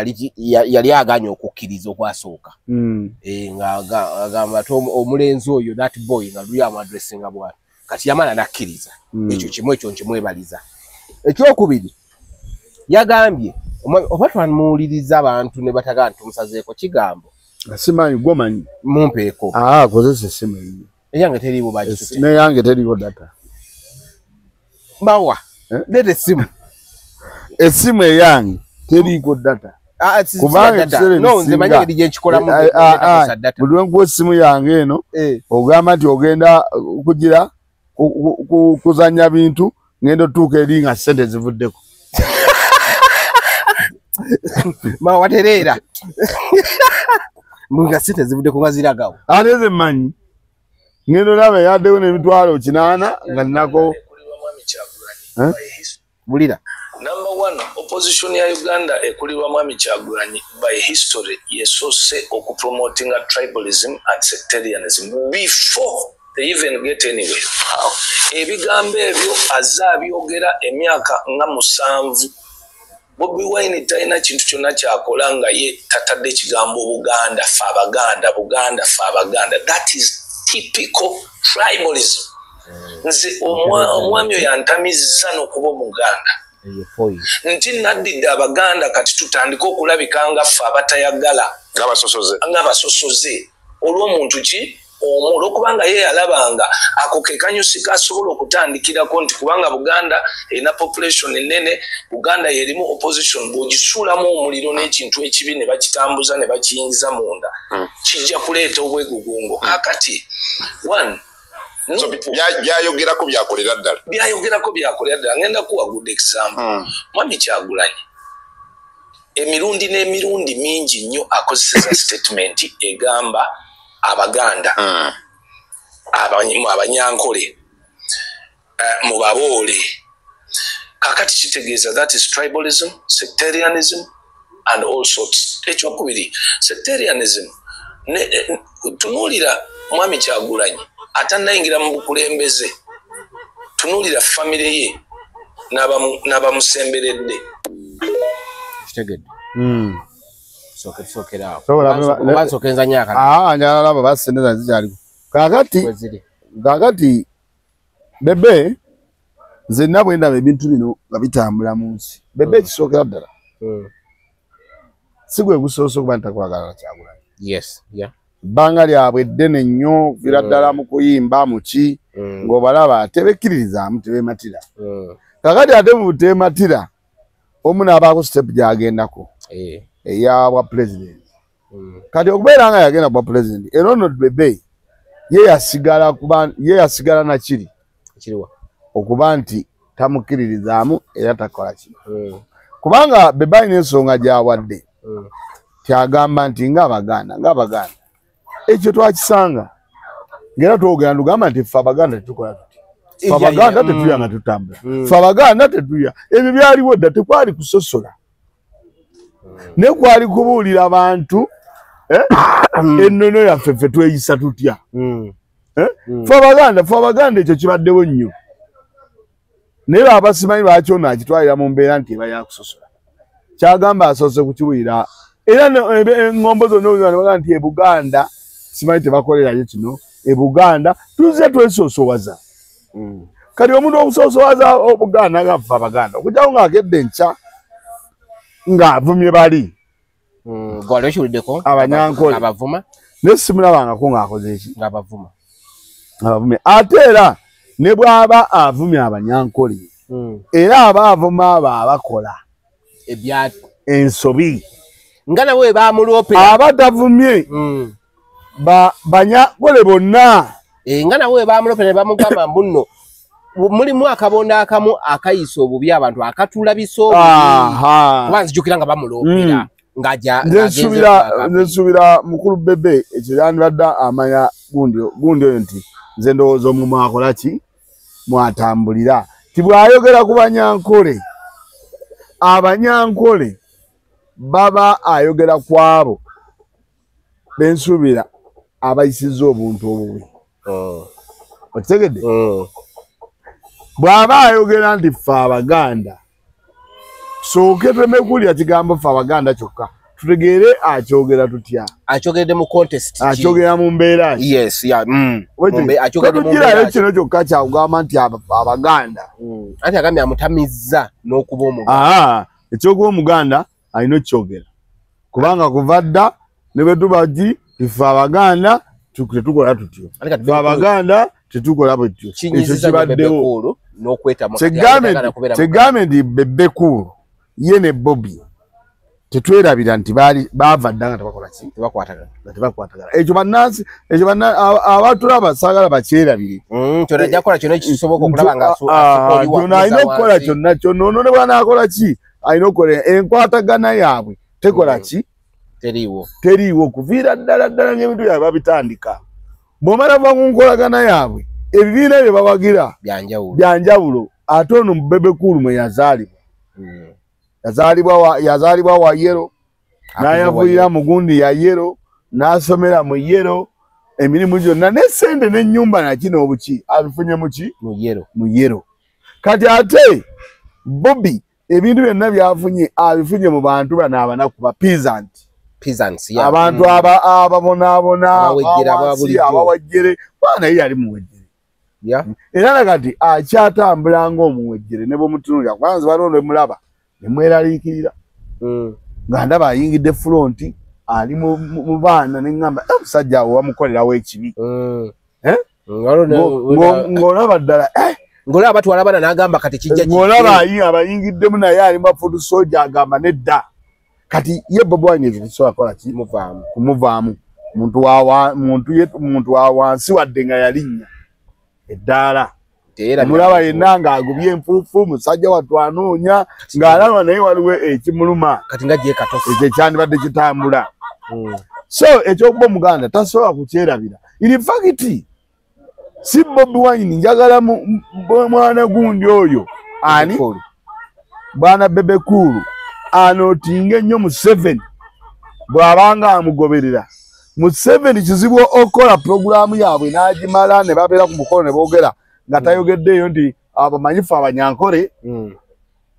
C: yali aganye okukkiriza okwasooka ng'agamba omulenzi oyo that boy nga luli amuadressinga bwati kati yamala nakkiriza ekyo kimu ekyo nkimwebaliza. Ekyokubiri yagambye oba twamuwuliriza abantu ne batagaa nti tumusazeeko kigambo
B: simanyi gwomanyi
C: mumpeeko
B: kozesa essimu eyiyo
C: eyange teriiwo bagitutte
B: neyange teriiwo data
C: bawa leeta essimu
B: eyange teriiko data kubanga
C: nze manyi engeri gyenkikolamu
B: buli lwenkuwa essimu yange eno ogamba nti ogenda kugira kuzanya bintu ngendo tuuka eri nga ssente zivuddeko
C: mawatereera nga ssente zivuddeko nga ziragawo
B: ate ze mmanyi ngendo naba yaddewo n'emitwalo 8 nga nnako
C: bulira.
A: Number one, opposition ya Uganda ekulirwa mwami Kyagulanyi by history yesoose okupromoting tribalism and sectarianism before they even get anywhere. Ebigambo ebyo azabyogera emyaka nga 7. Bobi Wine talina kintu kyonna kyakola nga ye tatadde ekigambo Buganda fa Abaganda. That is typical tribalism. Nze omwami oyo yantamizza n'okuba Omuganda. Nti naddidde Abaganda kati tutandika okulabika nga ffe abatayagala ng'abasosoze olw'omuntu ki omu olw'okubanga ye yalabanga ako ke kanyusi kasobola okutandikirako nti kubanga Buganda erina population ennene, Buganda yerimu opposition bw'ogisuulamu omuliro n'ekintu ekibi ne bakitambuza ne bakiyingiza munda kijja kuleeta obwegugungo. Kakati one
D: So byayogerako byakolera ddala.
A: Byayogerako byakolera ddala. Ngenda kuwa good example. Mwami Kyagulanyi. Emirundi n'emirundi mingi nnyo akozeseza statement egamba Abaganda. Abanyankole. Mubaboole. Kakati kitegeeza that is tribalism, sectarianism, and all sorts. Ekyokubiri, sectarianism. Tunuulira Mwami Kyagulanyi atannayingira mu bukulembeze. Tunuulira famire ye n'abamusemberedde.
C: Kitegedde. Sokera.
B: Basokenza nyaka. Njala labo basendeza zikyali. Kakati bebe nze nabwe ndaba ebintu bino nga bitambula mu nsi. Bebe kisokera ddala. Sigwe gusoso kuba ntakwagala Kyagulanyi.
C: Yes, yeah.
B: Banga lyabwe ddene nnyo vira ddala mu kuyimba muki ng'obalaba tebekkiririzaamu tebeematira. Kakati ate mu buteematira omu n'abaako step gy'agendako eyabwa president. Kati okubeera nga yagenda bwa president era ono bebe ye yasigala na kiri okuba nti tamukkiririzaamu era takola ki. Kubanga bebe alina ensonga gy'awadde kyagamba nti ng'Abaganda ekyo twakisanga ngera twogera ndugamba nti ffe Abaganda tetukola tuti. Ffe Abaganda tetuya nga tutambula. Ffe Abaganda tetuya. Ebyo byaliwo dda tekwali kusosola. Ne kwali kubuulira abantu ennono yaffe ffe tweyisa tutya. Ffe Abaganda ekyo kibaddewo nnyo. Naye abasimanyi lwakyona akitwalira mu mbeera nti eba yakusosola. Kyagamba asoose kukibuulira. Era engombo zonna baga nti Buganda simanyi tebakolerayo kino. Buganda tuze twesoosowaza. Kati omuntu okusoosowaza Obuganda nga ffe Abaganda okujjawo ng'akedde nkya ng'avumye bali.
C: Gwali okiwuliddeko
B: Abanyankole
C: abavuma
B: ne simulabangako ng'akoze eki
C: ng'abavuma.
B: Abavumye ate era ne bw'aba avumye Abanyankole era aba avuma abo abakola
C: ebya
B: ensobi
C: nga nawe bamulopera
B: abatavumye Banyankole bonna
C: nga nawe bamulopera bamugamba mbuno mulimu akabonda akamu akayisa obubi abantu akatulabisa obubi kuba nzijukira nga bamulopera ngaja nzesubira mukulu bebe ekyo yandibadde amanya gundi oyo nti nze ndowooza omu mwakola ki mwatambulira tibwayogera ku Banyankole. Abanyankole baba ayogera ku abo bensubira abayisiza obuntu obubi. Okitegedde? Bw'aba ayogera nti ffe Abaganda tusooke twemekulira kigambo ffe Abaganda kyokka tutegeere akyogera tutya. Akyogedde mu contest.
B: Akyogera mu mbeera.
C: Yes, yeah.
B: Akyogedde mu mbeera. Kino kyokka kyakugamba nti Abaganda.
C: Ati agambye amutamizza n'okuba Omuganda.
B: Ekyokuba Omuganda alina okukyogera. Kubanga kuva dda ne bwe tubagi ffe Abaganda tetukola tutyo. Ffe Abaganda tetukola bwetyo. Ekyo kibaddewo. Kyegambe nti Bebe Cool ye ne Bobby tetwerabira nti baava dda nga tebakola ki tebakwatagana. Ekyo bannansi abatulaba saagala bakyerabire.
C: Kyonna ajja kukola kyonna ekisoboka okulaba nga
B: alina okukola kyonna kyonna ono ne bwanaakola ki alina okukola enkwatagana yaabwe tekola ki teriiwo kuviira ddala ng'ebintu byabwe babitandika. Bw'omala va ku nkolagana yaabwe ebibiina bye bawagira byanjawulo. Ate ono Bebe Cool mwe yazaalibwa wa Yero n'ayavuyira mu gundi ya Yero n'asomera mu Yero emirimu gyonna n'essente n'ennyumba nakino obuki abifunye mu Yero. Kati ate Bobby ebintu byonna byafunye abifunye mu bantu bano abanaku ba peasants. Abantu ababonaabona abawejjere bwana ye yali muwejjere. Era nakati akyatambula ng'omuwejjere ne bw'omutunuulira kwanza balonda emulaba ne mweraliikirira nga ndaba ayingidde front ali mu baana ne ŋŋamba omusajja awo wamukolerawo ekibi ng'olaba ddala
C: ng'olaba batwala abaana n'agamba kati kijja
B: ng'olaba abayingiddemu naye ali mafudu soja agamba nedda. Kati ye Bobi Wine ekyo kisobola kola ki kumuvaamu muntu wa wansi wadde nga yalinnya eddala mulaba yenna ng'agubye enfuufu musajja wattu anoonya ng'alaba naye waliwo ekimuluma
C: kati nga gye katosi
B: ekyo kyandibadde kitambula so ekyokuba omuganda tasobola kukyerabira in fact si Bobi Wine njagala mwana gundi oyo ani bwana Bebe Cool anotinga ennyo Museveni bw'abanga amugoberera Museveni kizibu okola programu yaabwe n'agimala ne babeera ku mukono ne boogera nga tayogeddeeyo nti abamanyifu abanyankole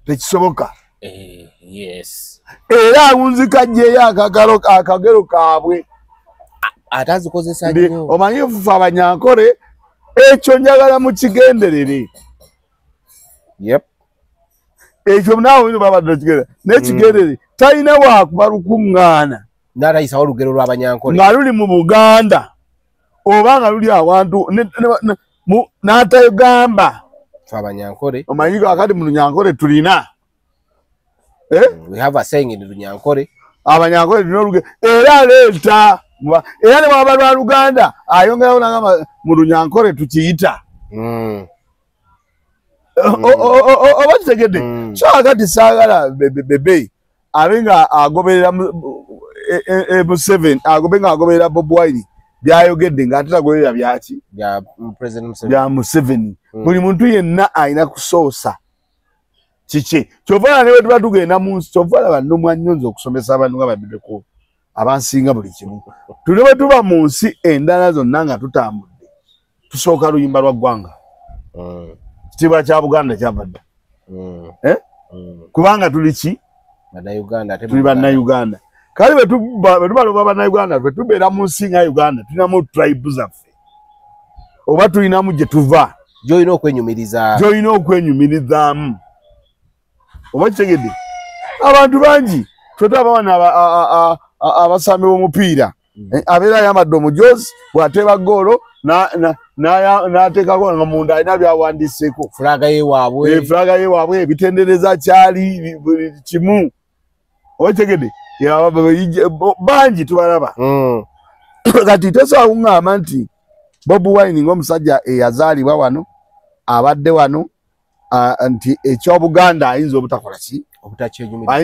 B: tekisoboka
C: yes
B: era awunzika jjeeyo akagero kaabwe
C: atazikozesa nnyo
B: omanyifu abanyankole ekyo njagala mukigenderere ekyo naawe babadde kigendere n'ekigendere talina waakuba lukuŋŋaana
C: n'arayisa olugero lw'abanyankole
B: nga luli mu Buganda oba nga luli awantu n'atayogamba
C: abanyankole
B: omanyi akati mu Lunyankole tulina
C: we have a saying in Lunyankole
B: abanyankole tulina olugero era leeta era ne bwaba lwa Luganda ayongerawo nagamba mu Lunyankole tukiyita oba kitegedde so akati saagala bebe abe nga agoberera Museveni agobe nga agoberera Bobi Wine byayogedde ng'ate tagoberera byaki bya Museveni buli muntu yenna alina kusoosa kiki kyova ne bwe tuba tugenda mu nsi kyova laba nnomwa nnyonza okusomesa abantu nga baddeko abansinga buli kimu tuli bwe tuba mu nsi endala zonna nga tutambudde tusooka luyimba lwa ggwanga kitiibwa kya Buganda kyavadde kubanga tuli ki tuli bannayuganda kale bwe tubaloba bannayuganda bwe tubeera mu nsi nga Uganda tulinamu tribe zaffe oba tulinamu gye tuva
C: gy'olina
B: okwenyumirizaamu oba kitegedde abantu bangi twetaba wano abasambi b'omupiira abeera ayambadde omujoozi bw'ateeba goolo n'ateekako nga munda alina byawandiseeko
C: fulaga yeewaabwe ebitendereza kyali buli kimu oba kitegedde bangi tubalaba kati tosobola kuŋŋamba nti Bobi Wine ng'omusajja eyazaalibwa wano abadde wano nti ekyobuganda ayinza obutakola ki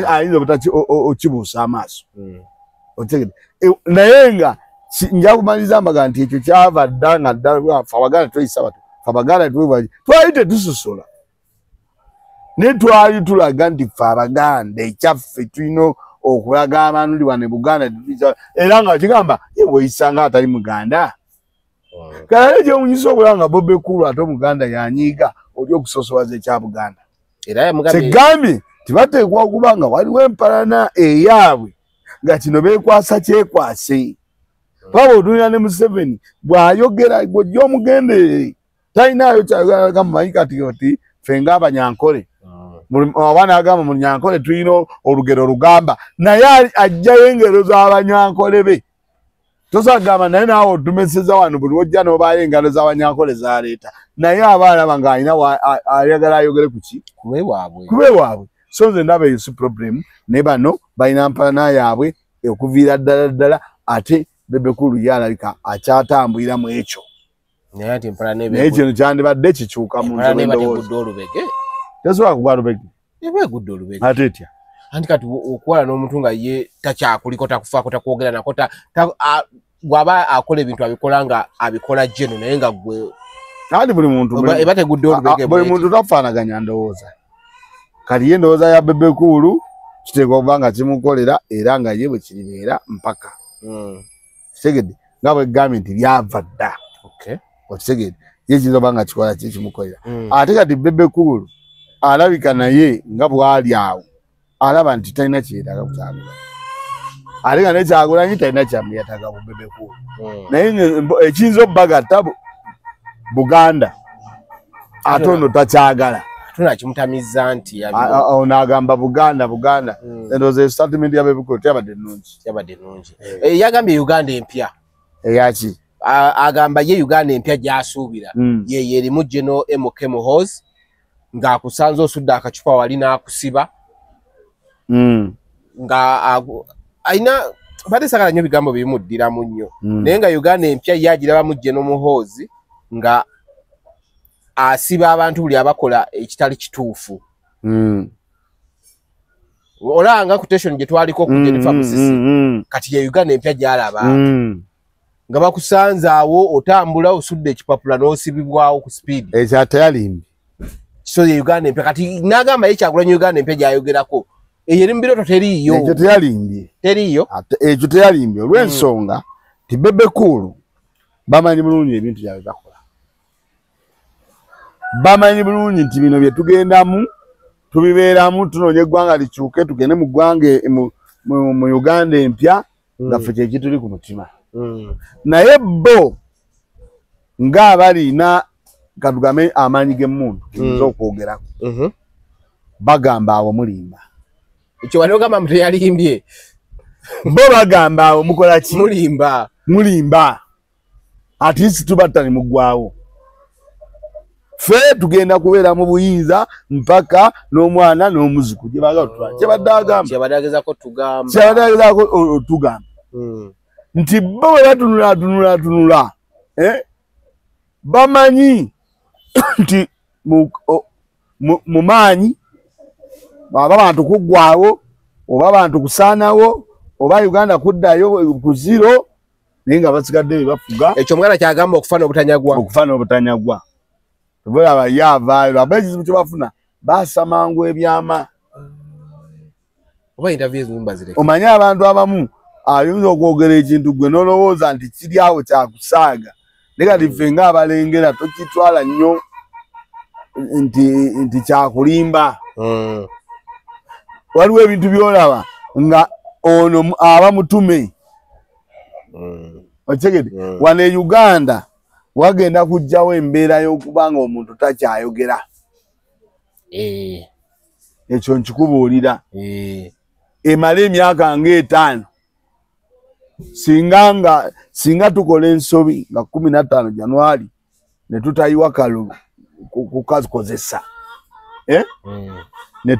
C: ayinza okibuusa amaaso naye nga nja kumaliza mbaga nti ekyo kyava dda nga ddala abaganda toyisa batu abaganda twali tetusosola naye twali tulaga nti ffe abaganda ekyaffe tulina okulaga abantu wano Buganda era nga kigamba bweyisanga atali muganda kale gyemunyisa okulanga Bobi Cool ate omuganda yanyiiga oli okusosowaza ekya Buganda tegambye tibateekwa okuba nga waliwo empalana eyaabwe nga kino beekwasa kyekwase paba otunira ne Museveni bw'ayogera gwojja omugenderere talinaayo kyayogera mumanyi kati ffe ng'abanyankole abaana agamba mu Nyankole tulina olugero lugamba naye ajjayo engero z'abanyankole be tosagamba naye naawe otumeseza wano buli wojja n'obaayo engalo z'abanyankole zaleeta naye aba alaba ng'alina ayagala ayogere ku ki kubeewaabwe so nze ndaba eyo si problemu naye bano balina mpalana yaabwe okuviira ddala ate Bebe Cool yalabika akyatambulira mu ekyo naye kino kyandibadde kikyuka mu tesobola kugwa lubege ate etya anti kati okuwala n'omuntu nga ye takyakuliko takufaako takwogera nako bw'aba akola ebintu abikola nga abikola jeno naye nga gwe
B: ati buli muntu
C: eba tegudde olubege
B: buli muntu tafaanaganya ndowooza kati ye endowooza ya Bebe Cool kiteekwa okuba nga kimukolera era nga ye bwe kiribeera mpaka kitegedde nga bwe gambye nti lyava dda okitegedde ye kiyinza okuba nga kikola ki kimukolera ate kati Bebe Cool alabika naye nga bwali awo alaba nti talina kyetaaga kukyagula ate nga nekyagulanyi talina kyamuyetaaga ku Bebe Cool naye ekiyinza obbagatta Buganda ate ono takyagala
C: tunakimutamiza nti
B: ono agamba Buganda endowooza statement ya Bebe Cool yabadde nnungi
C: yagambye Uganda empya
B: eyaki
C: agamba ye Uganda empya gy'asuubira ye erimu General MK Muhoozi ng'akusanze osudde akacupa wali n'akusiba nga alina badde sagala nnyo bigambo bimuddiramu nnyo naye nga Uganda empya ye agirabamu General Muhoozi nga asiba abantu buli abakola ekitali kituufu. Olanga ku station gye twaliko ku Jennifer Musisi kati ye Uganda empya gyalaba nga bakusanze awo otambula osudde ekipapula n'osibibwawo ku speed
B: ekyo atayalimbi
C: so ye Uganda empya kati nagamba Kyagulanyi Uganda empya gyayogerako eyo eri mu biroto teriiyo
B: ekyo teyalimbye ekyo teyalimbye olw'ensonga ti Bebe Cool bamanyi bulungi ebintu byabwe bakola bamanyi bulungi nti bino bye tugendamu tubibeeramu tunoonya eggwanga likyuke tugende mu ggwanga mu Uganda empya nga ffe kye kituli ku mutima naye bo ng'abalina katugame amaanyi g'emmundu geyinza okwogerako bagamba awo mulimba
C: ekyo wali ogamba mu teyalimbye
B: bo bagamba awo mukola ki mulimba at least tubattani muggwawo ffe tugenda kubeera mu buyinza mpaka n'omwana n'omuziku gye
C: badagezako
B: tugamba nti bo bwe batunula bamanyi nti mu maanyi aba abantu kuggwawo oba abantu kusaanawo oba Uganda kuddayo ku zero naye nga basigadde bebafuga
C: ekyo omwana kyagamba okufana
B: obutanyagwa tubulaba yavaayo aba ekizibu kye bafuna basamangu ebyama
C: oba interviews mumbazire
B: omanyi abantu abamu ayinza okwogera ekintu gwe n'olowooza nti kiri awo kyakusaaga naye kati ffe ng'abalengera tokitwala nnyo nti kyakulimba waliwo ebintu byolaba nga ono aba mutume okitegedde wano e Uganda wagenda kujjawo embeera y'okubanga omuntu takyayogera ekyo nkikubuulira emala emyaka nga 5 singa tukola ensobi nga 15 Januari ne tutayiwa kalu kukakozesa ne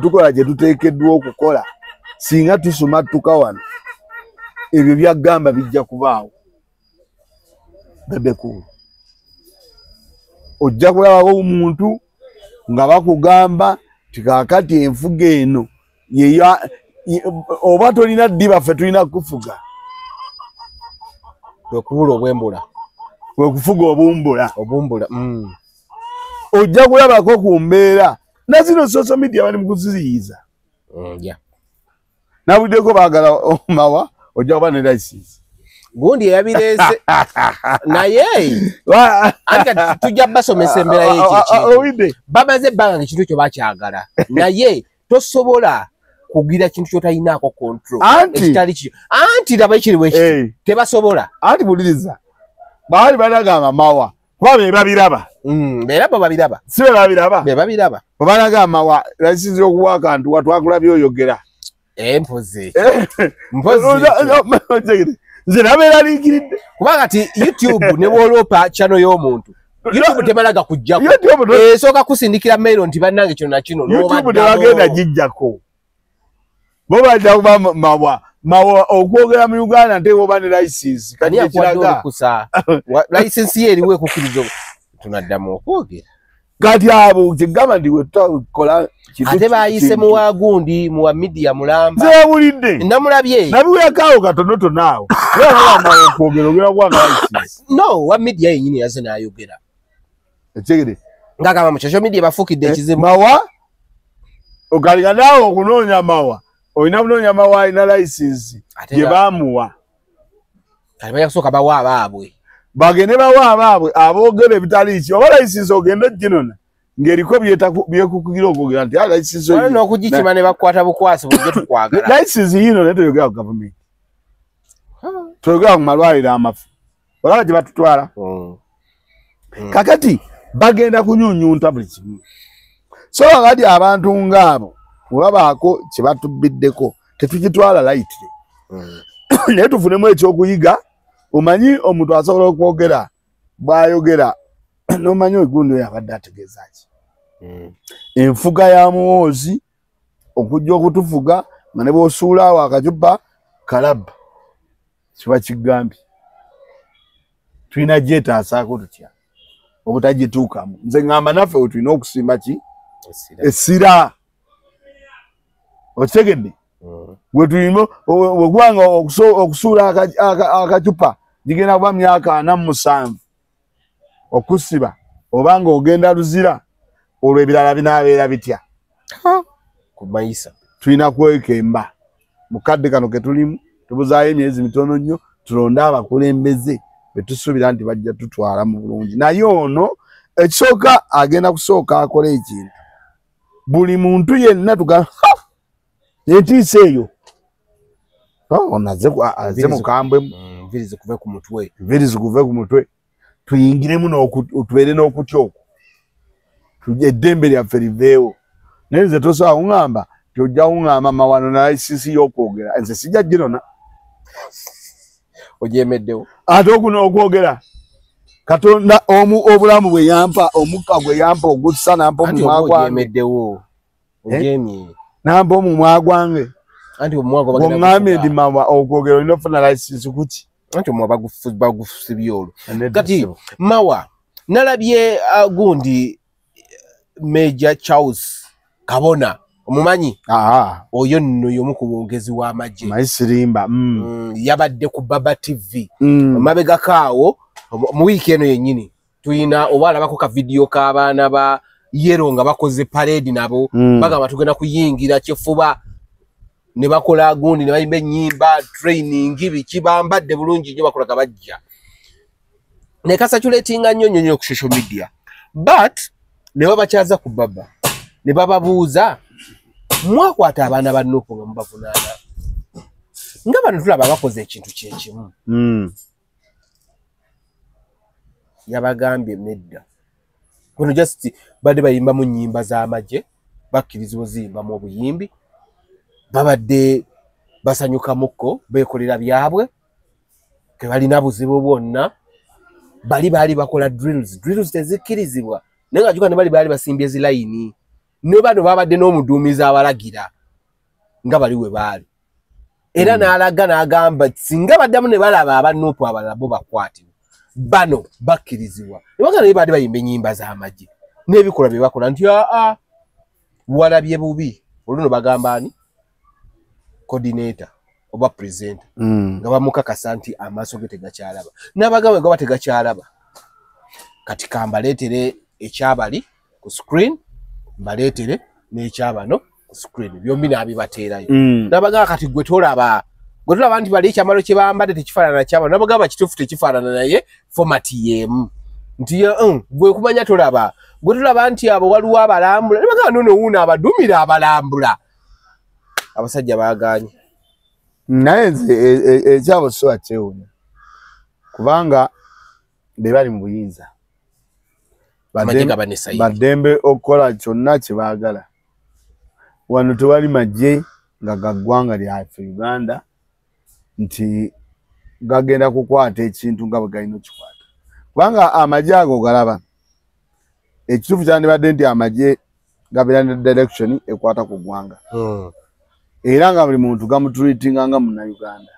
B: tukola gye tuteekeddwa okukola singa tusumatuka wano ebyo byagamba bijja kubaawo Bebe Cool ojja kulabawo omuntu nga bakugamba tikakati enfuga eno oba tolina ddiba ffe tulina kufuga kwekufuga obumbula ojja kulabako ku mbeera nazino social media bali mu kuziyiza nabuddeko baagala mawa ojja kuba ne license
C: gundi yabireese naye anga tujja basomesa embeera y'ekyo bamaze ebbanga ekintu kyo bakyagala naye tosobola kugira kintu kyotayinaako control ekitali kyo anti laba ekiriwo ekiti tebasobola
B: anti buliriza baali banagamba mawa kuba bebabiraba
C: babiraba
B: si bebabiraba
C: bebabiraba
B: babanagamba mawa lasinzi okuwa akantu watwakulabye oyogera
C: mpozi
B: nze nabeera liikiridde
C: kubanga ti YouTube ne bwoloopa channel y'omuntu YouTube tebalaga kujjako esooka kusindikira mailo nti bannange kino na kino
B: YouTube tebagenda gijjako bo bajja kuba mawa okwogera mu Uganda nte oba ne license
C: kati ekiraga license ye eriwe kukkirizo tunaddamu okwogera
B: kati abo kyegamba ndi we tutakola
C: ate bayise muwa gundi muwa media mulamba
B: zebulidde
C: namulabye
B: nabiwekaawo katonotono awo okwogera ogera kwanga license
C: no wa media yenyini yaze n'ayogera
B: ekigere
C: ngagamba mu social media bafukidde ekizibu
B: mawa ogaliganawo okunoonya mawa olina kunoonya mawa alina license gye baamuwa
C: kati bajja kusooka bawa abaabwe
B: bagende bawa abaabwe aboogera ebitali ki oba license ogenda ginona ng'eriko byekukugira okwogera nti license
C: wali n'okugikima ne bakwata bukwasi bujje tukwagala
B: license yino naye toyogera ku gavumenti toyogera ku malwaliro amafu olaba gye batutwala kakati bagenda kunyunyunta buli kimu so kakati abantu ng'abo webabaako kye batubbiddeko tetukitwala layitire naye tufunemu ekyokuyiga omanyi omuntu asobola okwogera bw'ayogera n'omanyi ogundi oyo abadde ategeeza ki enfuga ya muwoozi okujja okutufuga nga ne bw'osuula awo akacupa kalaba kiba kigambye tulina gyetaasaako tutya obutagituukamu. Nze ngamba naffe wetulina okusimba ki essira. Okitegedde? Wetulina wegwanga okusuula akacupa gigenda kuba myaka 47 okusiba obanga ogenda luzira olwo ebirala binaabeera bitya
C: ku mayisa.
B: Tulina kwekemba mukadde kano ketulimu tubuzaayo emyezi mitono nnyo tulonde abakulembeze betusuubira nti bajja tutwala mu bulungi. Naye ono ekisooka agenda kusooka akola ekintu buli muntu yenna tuga netiisa eyo aze mukambwe
C: Viri zikuve ku mutwe.
B: Viri zikuve ku mutwe. Tuyingiremu tubeere n'okutya okwo. Tujja eddembe lyaffe liveewo. Naye nze tosobola kuŋŋamba tojja kuŋŋamba mawano na layisisi y'okwogera. Nze sijja girona.
C: Ogyemeddewo.
B: Ate okwogera. Katonda obulamu bwe yampa, omukka gwe yampa ogussa nampa omumwa gwange.
C: Ogyemeddewo. Ogyemye.
B: Nampa omumwa gwange.
C: Anti omumwa gwa bagenda.
B: Bw'oŋŋambye ndi mawa okwogera olina ofuna layisisi kuki?
C: Anti omumwa bagusibye olwo. Kati mawa nalabye gundi Major Charles Kabona omumanyi oyo nno y'omu ku boogezi w'amagye
B: Maisirimba
C: yabadde ku Baba TV mabega kaawo mu wiiki eno yennyini tuyina oba alabako ka video k'abaana ba Yero nga bakoze parade nabo bagamba tugenda kuyingira Kifuba ne bakola gundi ne bayimba ennyimba training biki bambadde bulungi nnyo bakola kabajja ne kasaculatinga nnyo ku social media but ne babakyaza ku Baba ne bababuuza mwakwata abaana ba Nuupu nga mubavunaana nga bano tulaba bakoze ekintu kyekimu yabagambye nedda kuno just badde bayimba mu nnyimba z'amagye bakkirizibwa ziyimbamu obuyimbi babadde basanyukamukko beekolera byabwe tebalina buzibu bwonna baali bakola drills tezikkirizibwa naye nga juka ne baali basimbye zilayini ne bano babadde n'omuduumizi abalagira nga bali we baali era n'alaga n'agamba singa baddamu ne balaba abanuupu abalala bo bakwatibwa bano bakkirizibwa ne bagamba ne baali bayimba ennyimba z'amagye n'ebikola bye bakola nti walabye bubi oluno bagamba ani coordinator oba presenter nga bamukakasa nti amaaso ge tegakyalaba n'abagamba nga bategakyalaba kati kambaleetere ekyabali ku screen mbaleetere n'ekyabano ku screen byombi n'abibateerayo n'abagamba kati gwe tolaba nti bali ekyambalo kye bambadde tekifaanana kyabano n'abagamba kituufu tekifaanana naye format y'emu nti gwe kumanya tolaba gwe tulaba nti abo waliwo abalambula n'abagamba nono wuuno abadumira abalambula abasajja baaganye
B: naye nze ekyabo so akyewunya kubanga be bali mu buyinza baddembe okukola kyonna kye baagala wano tewali magye nga gaggwanga lyaffe Uganda nti gagenda kukwata ekintu nga bwe galina okikwata kubanga amagye ago galaba ekituufu kyandibadde nti amagye gabeera ne direction ekwata ku ggwanga era nga buli muntu gamutreatinga nga Munnayuganda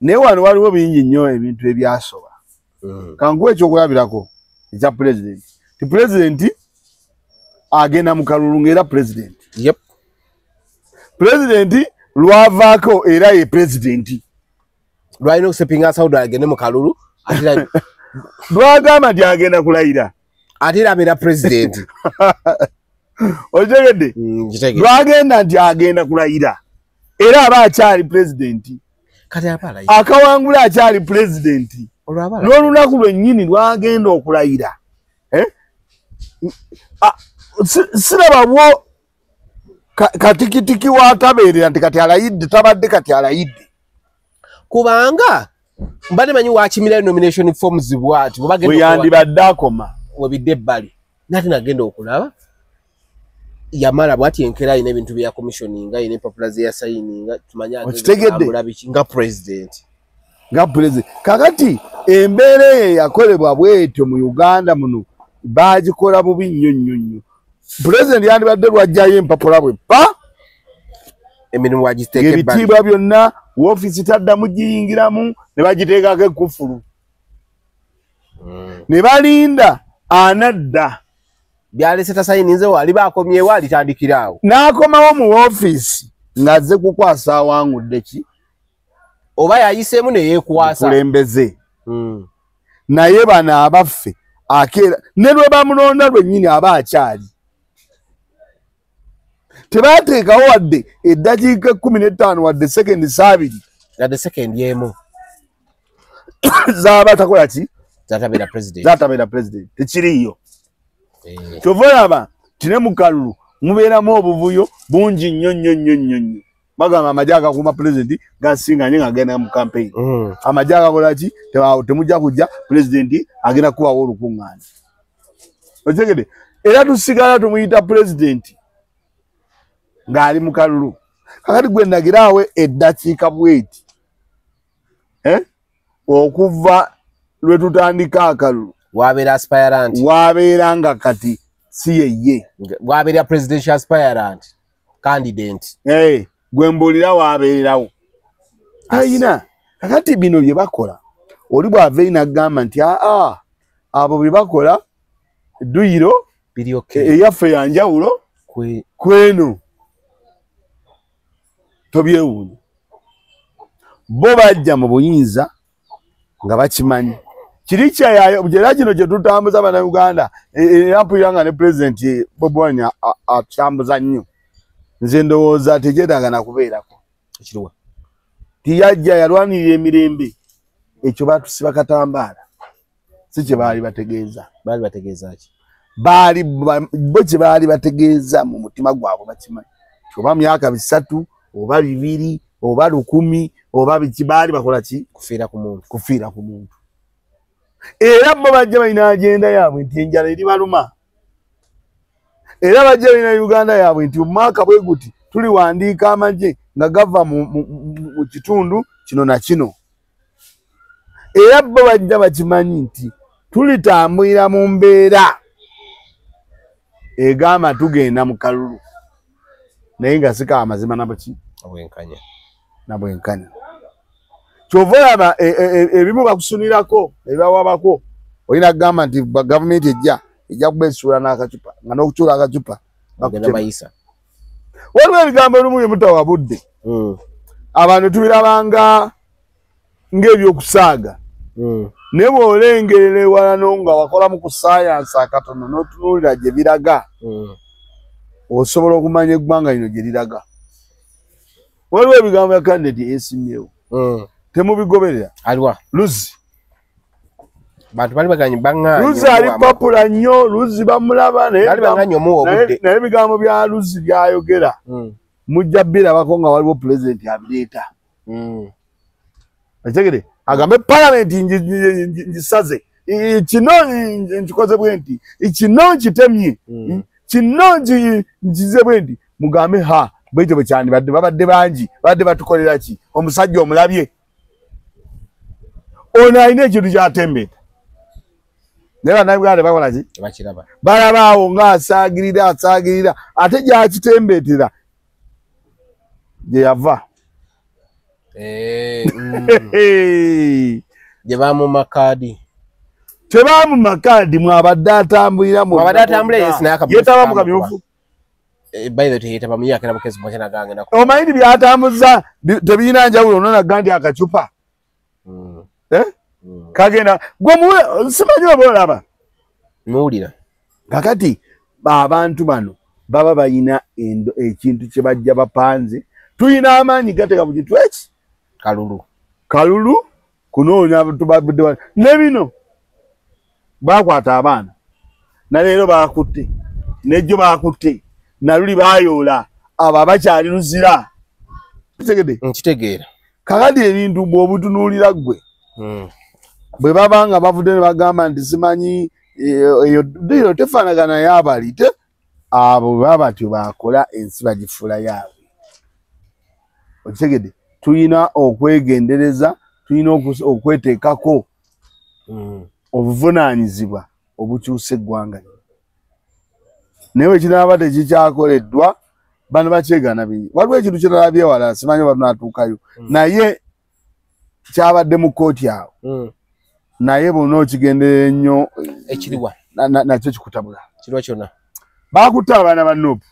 B: naye wano waliwo bingi nnyo ebintu ebyasoba kankuwa ekyokulabirako ekya president ti president agenda mu kalulu ng'era president president lwavaako era ye president
C: lwalina okusepinga Saudi agende mu kalulu
B: lwagamba nti agenda kulayira
C: ate era abeera president
B: okitegedde lwagenda nti agenda kulayira era aba akyali president akawangula akyali president n'olunaku lwennyini lwagenda okulayira sirababwo katikitiki watabeerera nti kati alayidde tabadde kati alayidde
C: kubanga mbadde manyi wakimirayo nomination forms bwati
B: bwe yandibadde akoma
C: webidde ebbali nate nagenda okulaba yamala bwati enkera ayina ebintu bya commissioninga ayina empapula ze yasayininga tumanya nga president
B: kakati embeera eyo yakolebwa bwetyo mu Uganda muno bagikola bubi nnyo president yandibadde lwajjayo empapula bwe
C: emirimu wagiteeka ebbali
B: ebitiibwa byonna woofiisi taddamu giyingiramu ne bagiteekako ekkufulu ne balinda anadda
C: byalese tasayininze wali bakomyewo alitandikirawo
B: n'akomawo mu ofiisi ng'azze kukwasa awangudde ki
C: oba yayiseemu ne yeekwasa
B: kulembeze naye bano abaffe akeera ne lwe bamulonda lwennyini aba akyali tebateekawo wadde eddakiika 15 wadde sekendi 2
C: yadde sekendi emu
B: zaba takola ki
C: zatabeera president
B: tekiriyo kyova olaba tine mu kalulu mubeeramu obuvuyo bungi nnyo bagamba amagye agakuuma pulezidenti gasinganye ng'agenda mu campaign amagye agakola ki temujja kujja pulezidenti agenda kubawo olukuŋŋaana otegede era tusigala tumuyita pulezidenti ng'ali mu kalulu kakati gwe ndagiraawe eddakiika bweti okuva lwe tutandika akalulu
C: wabeera aspirant
B: wabeera nga kati si yeye
C: wabeera presidential aspirant candidate
B: gwe mbuulira wabeererawo ayina kakati bino bye bakola oli bw'ava inagamba nti abo bye bakola duyiro eyaffe yanjawulo kweno tobyewuunya bo bajja mu buyinza nga bakimanyi kiri kyayayo era kino kye tutambuza bannayuganda era mpulira nga ne pulezidenti Bobi Wine akyambuza nnyo nze ndowooza tekyetaaga na kubeerako tiyajja yalwanirira emirembe ekyo baatusiba katambaala si kye baali bategeeza bo kye baali bategeeza mu mutima gwabwe bakimanyi oba myaka 3 oba 2 oba 100 oba biki baali bakola ki kufiira ku muntu era bo bajja balina agenda yaabwe nti enjala eri baluma era bajja balina Uganda yaabwe nti omwaka bwe guti tuliwandiika amagye nga gava mu kitundu kino na kino era bo bajja bakimanyi nti tulitambulira mu mbeera egamba tugenda mu kalulu naye nga sika amazima nabwenkanya kyova olaba ebimu bakusunirako ebibawabako olina kugamba nti gavumenti ejja kubeesuula n'akacupa nga n'okucuula akacupa waliwo ebigambo ebimu bye mutawabudde abantu tubirabanga ng'ebyokusaaga naye bw'olengerera ewala nga wakolamu ku saayansi akatono n'otunuulira gye biraga osobola okumanya eggwanga lino gye liraga waliwo ebigambo bya kandidate eyesimyewo temubigoberera Luzi Luzi ali papula nnyo Luzi bamulaba naye ebigambo bya Luzi byayogera mujja birabako nga waliwo pulezidenti abireeta ategere agambe palamenti ngisaze kino nkikoze bwe nti kino nkitemye kino nkize bwe nti mugambe bwekyo bwe kyandibadde babadde bangi badde batukolera ki omusajja omulabye ono alina ekintu kyatembeeta naye bannayuganda bakola ki balabaawo ng'asaagirira ate gyakitembeetera gye yava
C: gye bamumakaadi
B: tebamumakaadi mwabadde atambulira yetaba mu kamyufu omanyi byatambuza tebirina njawulo nonaga nti akacupa kagenda gwe simanyi oba olaba
C: muwulira
B: kakati abantu bano baba balina ekintu kye bajja bapanze tulina amaanyi gateka mu kintu eki kalulu kunoonya tubabudde ne bino bakwata abaana naleero bakutte nejjo bakutte naluli bayoola abo abakyali luzira
C: nkitegeera
B: kakati ebintu bw'obutunuulira gwe bwe baba nga bavudde ne bagamba nti simanyi eyo diro tefaanagana y'abali abo baba batyo bakola ensi bagifuula yaabwe okitegedde tulina okwegendereza tulina okweteekako obuvunaanyizibwa obukyusa eggwanga naye wekinaaba tekikyakoleddwa bano bakyegana bingi waliwo ekintu kiralabye wala simanyi oba tunaatuukayo naye kyabadde mu kooti awo naye bonna okigenderera ennyo nakyo kikutabula
C: kirwa kyonna
B: bakutta abaana ba Nuupu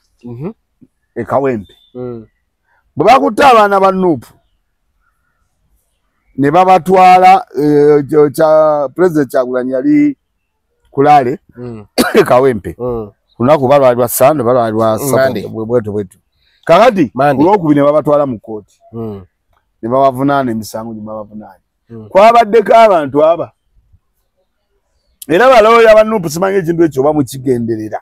B: e Kawempe bwe bakutta abaana ba Nuupu ne babatwala President Kyagulanyi yali Kulale Kawempe kunaku balwalirwa Sande balwalirwa bwetu kakati olwokubiri ne babatwala mu kooti ne babavunaana emisango gye babavunaanye kwabaddeko abantu aba era balooya ba Nuupu simanyi ekintu ekyo bamukigenderera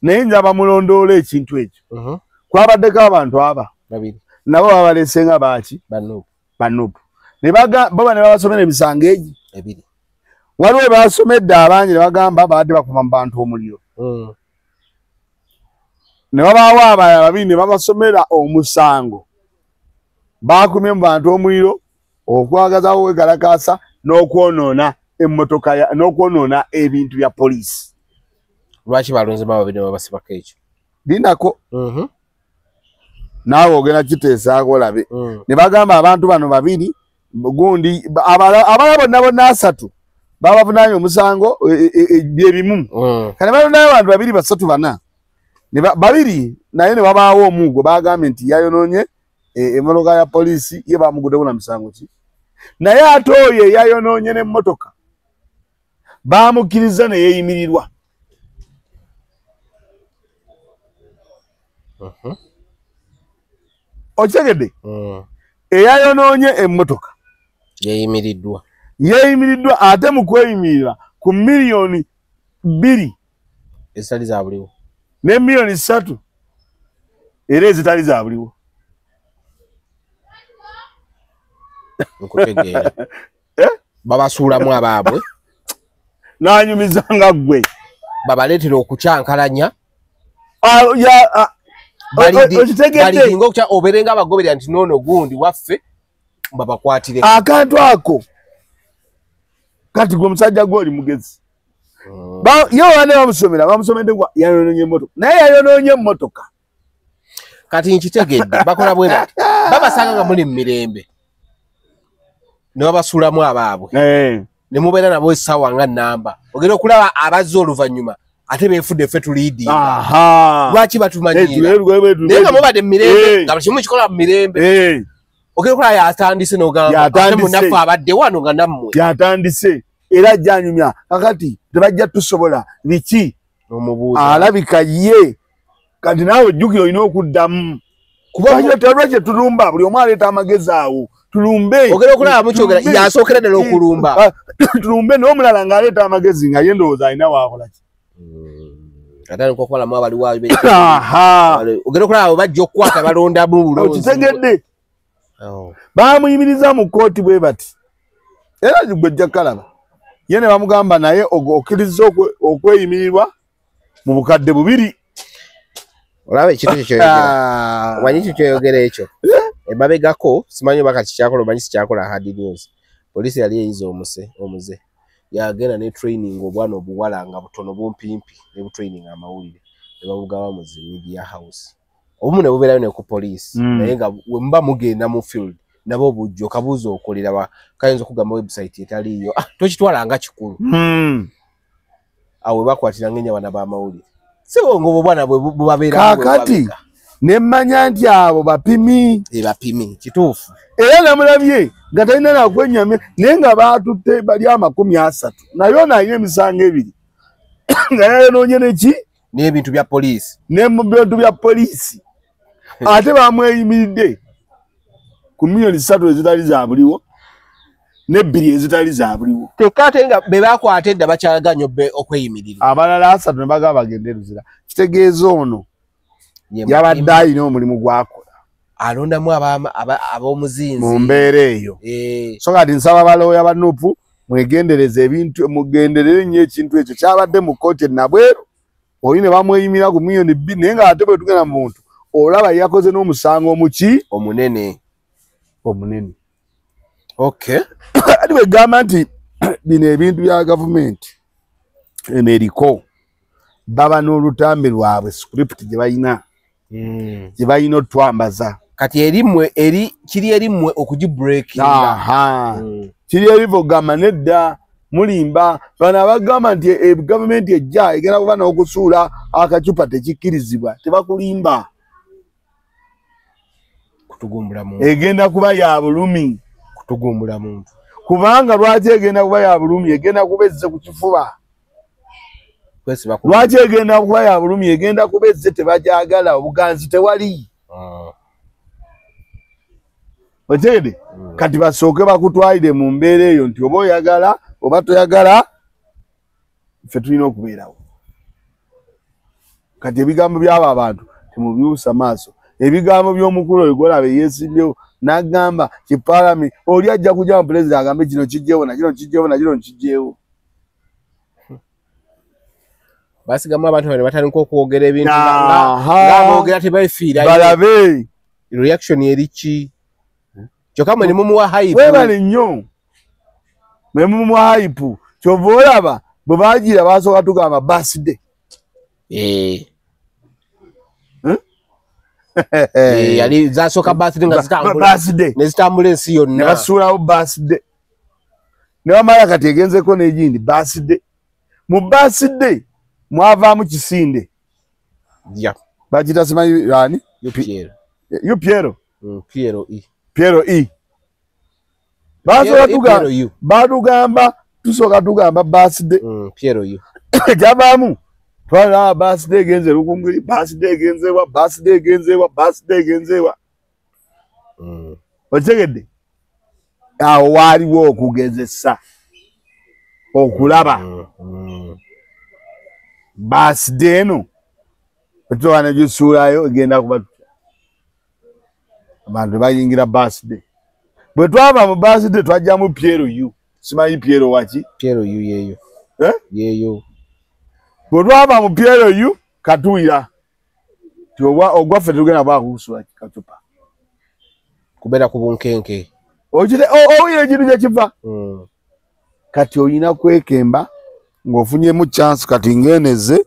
B: naye nja bamulondoola ekintu ekyo kwabaddeko abantu aba nabo babalese nga baaki ba Nuupu baba ne babasomera emisango egi waliwo basomedde abangi ne bagamba baadde bakuma mu bantu omuliro ne babaawo abalala babiri ne babasomera omusango bakumye mu bantu omuliro okwagazawo wegalakaasa n'okwonoona emmotoka n'okwonoona ebintu bya poliisi.
C: Lwaki balonze babiri ne babasibako ekyo
B: linako naawe ogenda kiteesaako olabe ne bagamba abantu bano babiri gundi abala bonna asatu babavunaanye omusango byebimu kale balondayo abantu babiri basatu bana babiri naye ne babaawo omugo bagambye nti yayonoonye emmotoka ya poliisi ye bamuguddewo na misango ki naye ate oyo yayonoonye n'emmotoka bamukkiriza ne yeeyimirirwa okitegedde eyayonoonye emmotoka yeeyimiriddwa ate mu kweyimirira ku miliyoni 2
C: ezitali zabuliwo
B: ne miliyoni 3 era ezitali zabuliwo
C: nkutegeera babasuulamu abaabwe
B: n'anyumiza nga ggwe
C: babaleetera okukyankalanya
B: okitegedde
C: okutya obeerenga abagoberera nti noono gundi waffe babakwatire
B: akantu ako kati gwe omusajja gw'oli mugezi yo wane bamusomedde gwa yayonoonye emmotoka naye yayonoonye emmotoka
C: kati nkitegedde bakola bwe bati babasanga nga muli mu mirembe ne babasuulamu abaabwe ne mubeera nabo essaawa nga nnamba ogenda okulaba abazza oluvannyuma ate beefudde ffe tuliidinga lwaki batumanyiira naye nga mubadde mu mirembe nga buli kimu kikola mu mirembe ogenda okulaba yatandise n'ogamba ate munnaffe abadde wano nga nammwe
B: yatandise era ajjanyumya kakati tebajja tusobola biki alabika ye kati naawe ojjukira olina okuddamu kuba terwekye tulumba buli omu aleeta amagezi awo tulumbe
C: ogenda okulaba mukyogera yasookera ddala okulumba
B: tulumbe n'omulala ng'aleeta amagezi nga ye ndowooza alina waakolaki
C: ate nkokolamu abaliwo ogenda okulaba abo bajja okukwata balondamu bulonzi
B: okitegedde bamuyimiriza mu kooti bwe bati era gwejja kalaba ye ne bamugamba naye okkiriza okweyimirirwa mu bukadde 2
C: olaba ekintu ekyo kyoyogera omanyi ekyo kyoyogera ekyo emabegako simanyi oba kati kyakola omanyi sikyakola hard news poliisi yali eyiza omuze yagenda ne training obwana obuwala nga butono bumpimpi ne butraining amawulire ne babugaba mu media house obumu ne bubeerayo ne ku poliisi naye nga wemuba mugenda mu field nabo bujjo kabuuza okolera kayinza okugamba website etaliiyo tokitwala nga kikulu awo bakwatira ng'enya bana b'amawulire siwo ng'obwana bubabeera
B: kakati ne mmanya nti abo bapimi
C: kituufu
B: era namulabye nga talina nakwenyamya naye nga baatutte bali 30 naye nalina emisango 2 nga yayonoonye neki
C: n'ebintu bya poliisi
B: n'ebintu bya poliisi ate bamweyimiridde ku miliyoni 3 ezitali zabuliwo ne 2 ezitali zabuliwo
C: tekate nga be bakwata edda bakyaganya okweyimirira
B: abalala 3 ne bagaba bagende luzira kitegeeza ono yabadde alina omulimu gwakola
C: alondamu ab'omuzinzi
B: mu mbeera eyo so kati nsaba balooya ba Nuupu mwegendereze ebintu mugenderere nnyo ekintu ekyo kyabadde mu kooti nabweru oli ne bamweyimira ku miliyoni 2 naye nga ate bwe tugenda mu muntu olaba yakoze n'omusango omuki
C: omunene
B: okay ati bwe gamba nti bino ebintu bya gavumenti emeriko baba n'olutambi lwabwe script gye balina gye balina otwambaza
C: kati kiri erimwe okugibreakinga
B: kiri erivo gamba nedda mulimba bana bagamba nti government ejja egenda kuba n'okusuula akacupa tekikkirizibwa tebakulimba
C: kutugumbula muntu
B: egenda kuba ya bulumi
C: kutugumbula muntu
B: kubanga lwaki egenda kuba ya bulumi egenda kuba ezze ku kifuba lwaki egenda kuba ya bulumi egenda kuba ezze tebajagala obuganzi tewali otegede kati basooke bakutwalire mu mbeera eyo nti oba oyagala oba toyagala ffe tulina okubeerawo kati ebigambo by'abo abantu temubyusa maaso ebigambo by'omukulu oyo gwolaba yeesimbyewo n'agamba kipaalami oli ajja kujja mu pulezida agambe kino kijjeewo nakino kijjeewo nakino nkijjeewo
C: basigamu abantu bano batandika okwogera ebintu ng'aboogera tebafiirayo
B: balabe
C: reaction eri ki kyokka mwe ne mumuwa hype
B: webale nnyo mwe mumuwa hype kyova olaba bwe baagira baasooka tugamba birthday
C: yali zasooka birthday nga zitambula ensi yonna
B: ne basuulawo birthday ne bamala kati egenzeko n'egindi birthday mu birthday mwavaamu kisinde bakita simanyi lani Piero E batugamba tusooka tugamba birthday
C: Piero U
B: kyavaamu twalaba birthday egenze Lukungiri birthday egenzeewa okitegedde awo waaliwo okugezesa okulaba birthday eno etusobola negisuulayo egenda kuba abantu bayingira birthday bwe twava mu birthday twajjamu Piero U simanyi Piero waki
C: Piero U yeeyo yeeyo
B: bwe twava mu Piero U katuuyira ti ogwaffe tugenda bwakukusula kacupa
C: kubeera ku bunkenke
B: owulira ekintu kyekiva kati olina kwekemba ng'ofunyemu chance kati ngeneze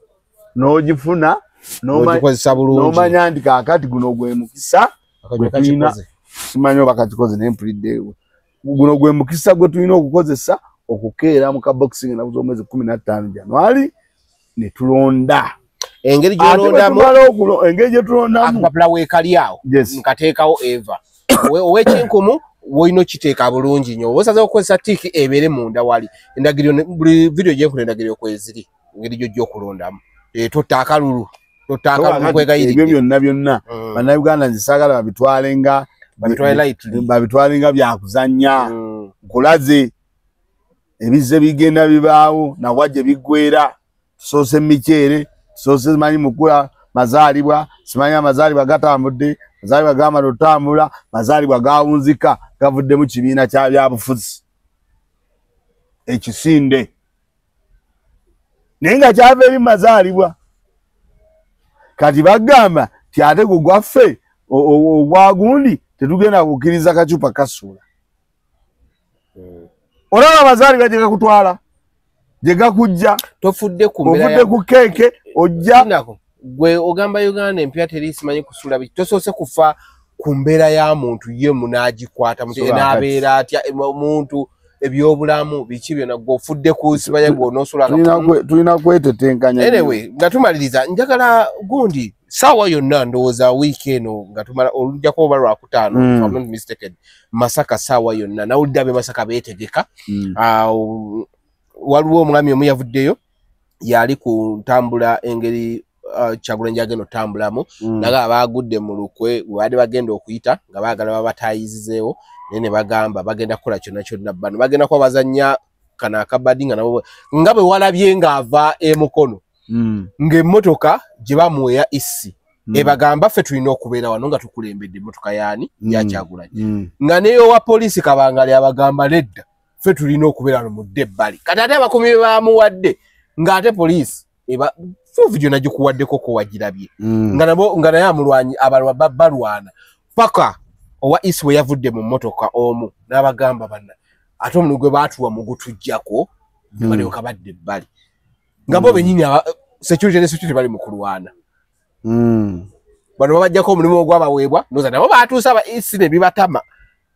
B: n'ogifuna n'omanya nti kaakati guno gwe mukisa gwe tulina simanyi oba kakikoze naye mpuliddeewo guno gwe mukisa gwe tulina okukozesa okukeera mu kaboxing ennaku z'omwezi 15 January ne tulonda
C: engeri gy'olondamu
B: engeri gye tulondamu
C: akapapula weekali awo nkateekawo eva ow'ekinkumu woyina okiteeka bulungi nnyo osaze okukozesa tiiki ebeere munda wali endagiriro buli vidiyo gyenkola endagiriro kweziri engeri gyo gy'okulondamu totta akalulu
B: ebyo byonna bannayuganda nzisaagala babitwalenga byakuzannya nkulaze ebizze bigenda bibaawo nawajje biggwera tusoose miceere tusoose simanyi mukula mazaalibwa simanyi amazaalibwa gatambudde mazaalibwa gamala otambula mazaalibwa gawunzika gavudde mu kibiina kya byabufuzi ekisinde naye nga kyava eri mazaalibwa kati bagamba ti ate gugwaffe ogwagundi tetugenda kukkiriza kacupa kasuula olaba amazaalibwa gye gakutwala gye gakujja
C: tofudde
B: ku keeke ojja
C: gwe ogamba Uganda empya teri simanyi kusuula biki tosoose kufa ku mbeera ya muntu ye munaagikwata n'abeera atya omuntu ebyobulamu biki byonna gw'ofudde ku simanyi gw'onoosula
B: tulina kwetetenkanya
C: anyway nga tumaliriza njagala gundi saawa yonna ndowooza wiiki eno nga tumala olujjako oba lwakutaano if I'm not mistaken Masaka saawa yonna nawulidde ab'e Masaka beetegeka waliwo omwami omu yavuddeyo yali ku ntambula engeri Kyagulanyi agenda otambulamu naga abagudde mu lukwe baali bagenda okuyita nga baagala babatayizizeewo naye ne bagamba bagenda kukola kyonna kyonna bano bagenda kuba bazannya kana akabadi nga nabo nga bwe walabye ng'ava emukono ng'emmotoka gye bamuweya issi ebagamba ffe tulina okubeera wano nga tukulembedde emmotoka yaani ya Kyagulanyi nga neyo wa poliisi Kabangali abagamba nedda ffe tulina okubeera wano mudde ebbali kati ate abakuumi be bamuwadde ng'ate poliisi video najikuwaddeko ko wagirabye nga naye amulwanyi abalwa balwana paka owa isi we yavudde mu mmotoka omu n'abagamba banna ate omuntu gwe baatuwa mu gutujjako balyoka badde ebbali nga bo bennyini security bali mu kulwana bano babajjako omulimu ogwabaweebwa noza nabo baatuusa aba isi ne bibatama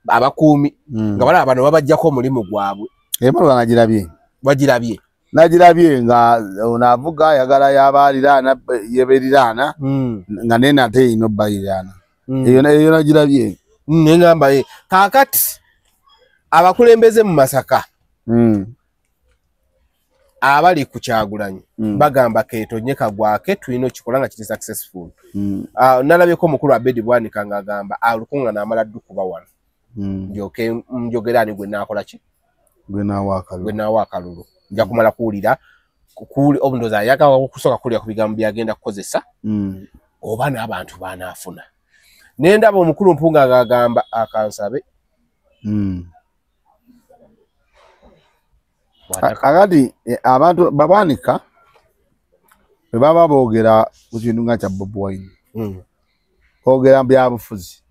C: abakuumi nga balaba bano babajjako omulimu gwabwe
B: emalwa nagirabye
C: Wagirabye.
B: Nagirabye nga onavuga yagala yabalirana yeberirana nga nene ate ino balirana. Eyo nagirabye.
C: Ngamba kakati abakulembeze mu Masaka. Abali ku Kyagulanyi bagamba keetonye kagwake tulino kikolanga kiti successful. Nalabye ko mukulu Abedi Bwanika ngagamba alukunga na amala dukuba wano. Njoke mjogerani gwe nakola ki? Gwe nawa akalulu. Nja kumala kuwulira kuli obundoza yaka okusoka kulya kubigambo byagenda kukozesa. Oba n'abantu banafuna. Nendaba omukulu Mpunga ngagamba akansabe.
B: Akati abantu Babanika baba boogera ku kintu nga kya Bobi Wine. Boogera byabufuzi.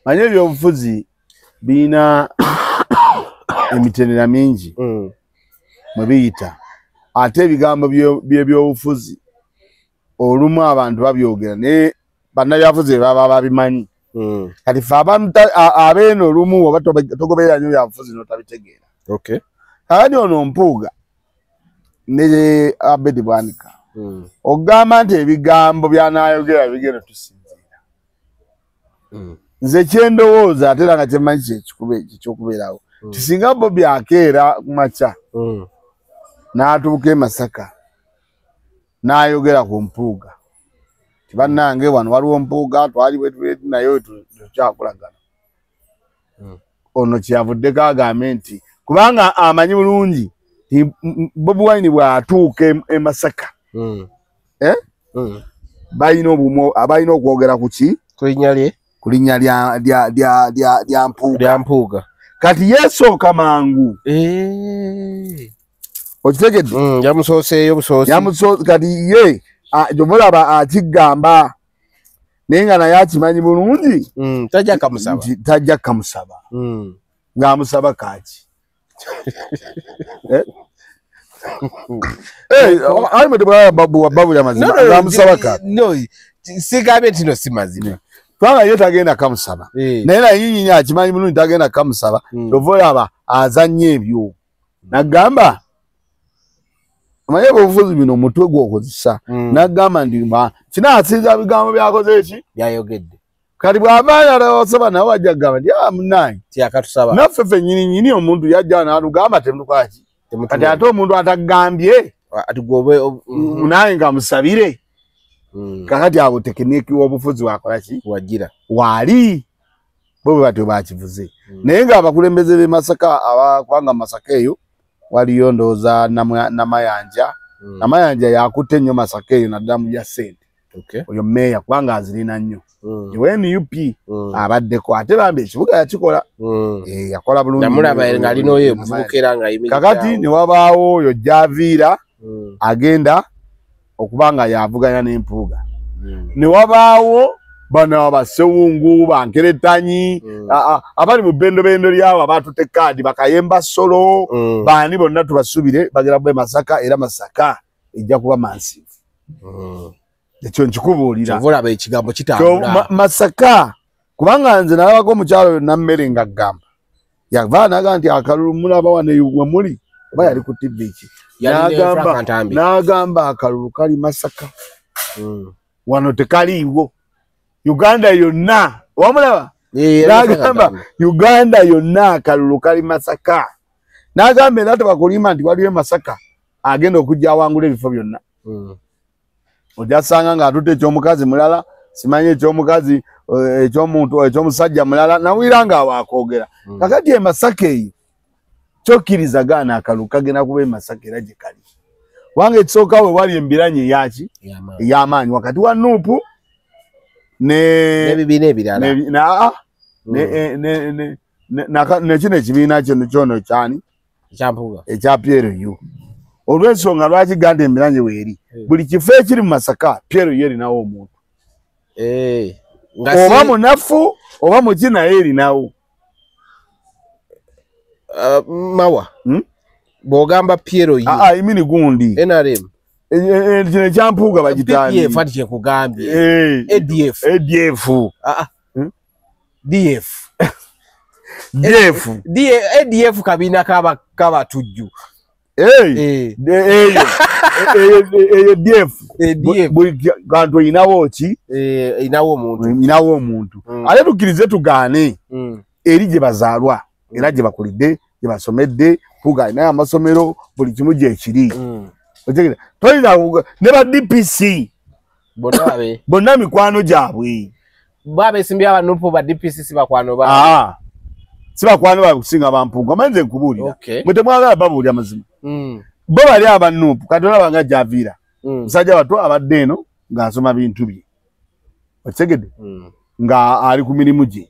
B: Manye ebyobufuzi bina emitenera mingi mwe biyita. Ate ebigambo by'ebyobufuzi olumu abantu babyogera ne bannabyabufuzi baba babimanyi. Kati fe abantu abeeno olumu oba togoberera nnyo byabufuzi n'otabitegeera.
C: Okay.
B: Kati ono Mpuuga ne Abedi Bwanika ogamba nti ebigambo byanayogera bigenda tusinziira. Nze kyendowooza ate era nga kyemanyi ekyokubeerawo kisinga Bobi akeera kumakya n'atuuka e Masaka n'ayogera ku Mpuuga tibannange wano waliwo Mpuuga twali bwe naye tukyakolagana. Ono kyavuddeko agambe nti kubanga amanyi bulungi Bobi Wine bw'atuuka e Masaka balina obumo abalina okwogera ku ki ku linnya lya Mpuuga. Kati yeesooka mangu okitegedde
C: yamusooseeyo busoosi
B: kati ye gyomulaba akigamba naye nga naye akimanyi bulungi tajja kamusaba ng'amusaba kaaki. Babu ya mazima ng'amusaba kaaki.
C: Sigambe nti no si mazima.
B: Kubanga ye tagenda kamusaba naye naye akimanyi bulungi tagenda kamusaba. Ova olaba azannya ebyo n'agamba amanye obufuzi bino omutwe gw'okozesa n'agamba ndi kinaasinza bigambo byakoze eki
C: byayogedde.
B: Kati bw'avayo alasaba nawe wajja kugamba nti munayi
C: tiyakatusaba
B: naffe ffe nnyini omuntu yajja n'atugamba temutukwaki. Kati ate omuntu atagambye naye ng'amusabire. Kakati abo tekiniki w'obufuzi wakola ki
C: wagira
B: wali bo batyo bakivuze. Naye ng'abakulembeze b'e Masaka abakubanga Masaka eyo waliyo ndooza Namayanja. Namayanja yakutte nnyo Masaka eyo naddala mu bya ssente. Oyo meeya kubanga azirina nnyo. NUP abaddeko ate bambi ekibuga yakikola. Yakola bulungi.
C: Namulaba ng'alina oyo omuvukera ng'ayimiridde.
B: Kakati ne wabaawo oyo Javiira agenda okubanga yavuganya n'Empuuga. Ne wabaawo bano abasewungu bankeretanyi abali mu bendo lyawo abaatutte kaadi bakayemba solo baani bonna tubasubire bagera bwe Masaka era Masaka ejja kuba mansive. Ekyo nkikubuulira.
C: Kyovulaba ekigambo kitambula.
B: Masaka kubanga nze nalabako omukyalo nammere nga ggamba yava naga nti akalulu mulaba wano we muli oba yali ku TV ki n'agamba akalulu kali Masaka wano tekaliiwo Uganda yonna wamulaba n'agamba Uganda yonna akalulu kali Masaka n'agamba era tebakulima nti waliwo Masaka agenda okujja awangula ebifo byonna. Ojasanga ng'atutte ekyomukazi mulala simanyi ekyomukazi ekyomuntu ekyomusajja mulala nawiranga awaakogera. Kakati e Masaka eyo kyokkiriza gaana akalulu kagenda kuba e Masaka era gye kali. Wange ekisooka we wali embiranye eyaki ey'amaanyi wakati wa Nuupu
C: n'ebibiina ebirala
B: nekino ekibiina kyono kyani ekya PLU. Olw'ensonga lwaki ganda embiranye weeri buli kifo ekiri mu Masaka PLU erinawo omuntu oba munafu oba muki naye erinawo.
C: Mawa bw'ogamba PLU
B: imini gundi
C: NRM
B: kino ekyampuuga bagitandi
C: PPF ati kyekugambye ADF
B: DF
C: ADF kabina kaba tujju.
B: DF kantu inawo ki inawo omuntu ale tukirize tugane eri gye bazaalwa era gye bakulidde gye basomedde puga ina amasomero buli kimu gye kiri otegera toyina ne ba DPC bonna mikwano gyabwe
C: babe simbya abanupo ba DPC sibakwano ba
B: sibakwano ba kusinga bampunga manze nkubulira mwete mwagala babulya mazima bo bali abanupu katona banga javira musajja watu abadde eno ng'asoma bintu bye otegedde nga ali ku mirimu gye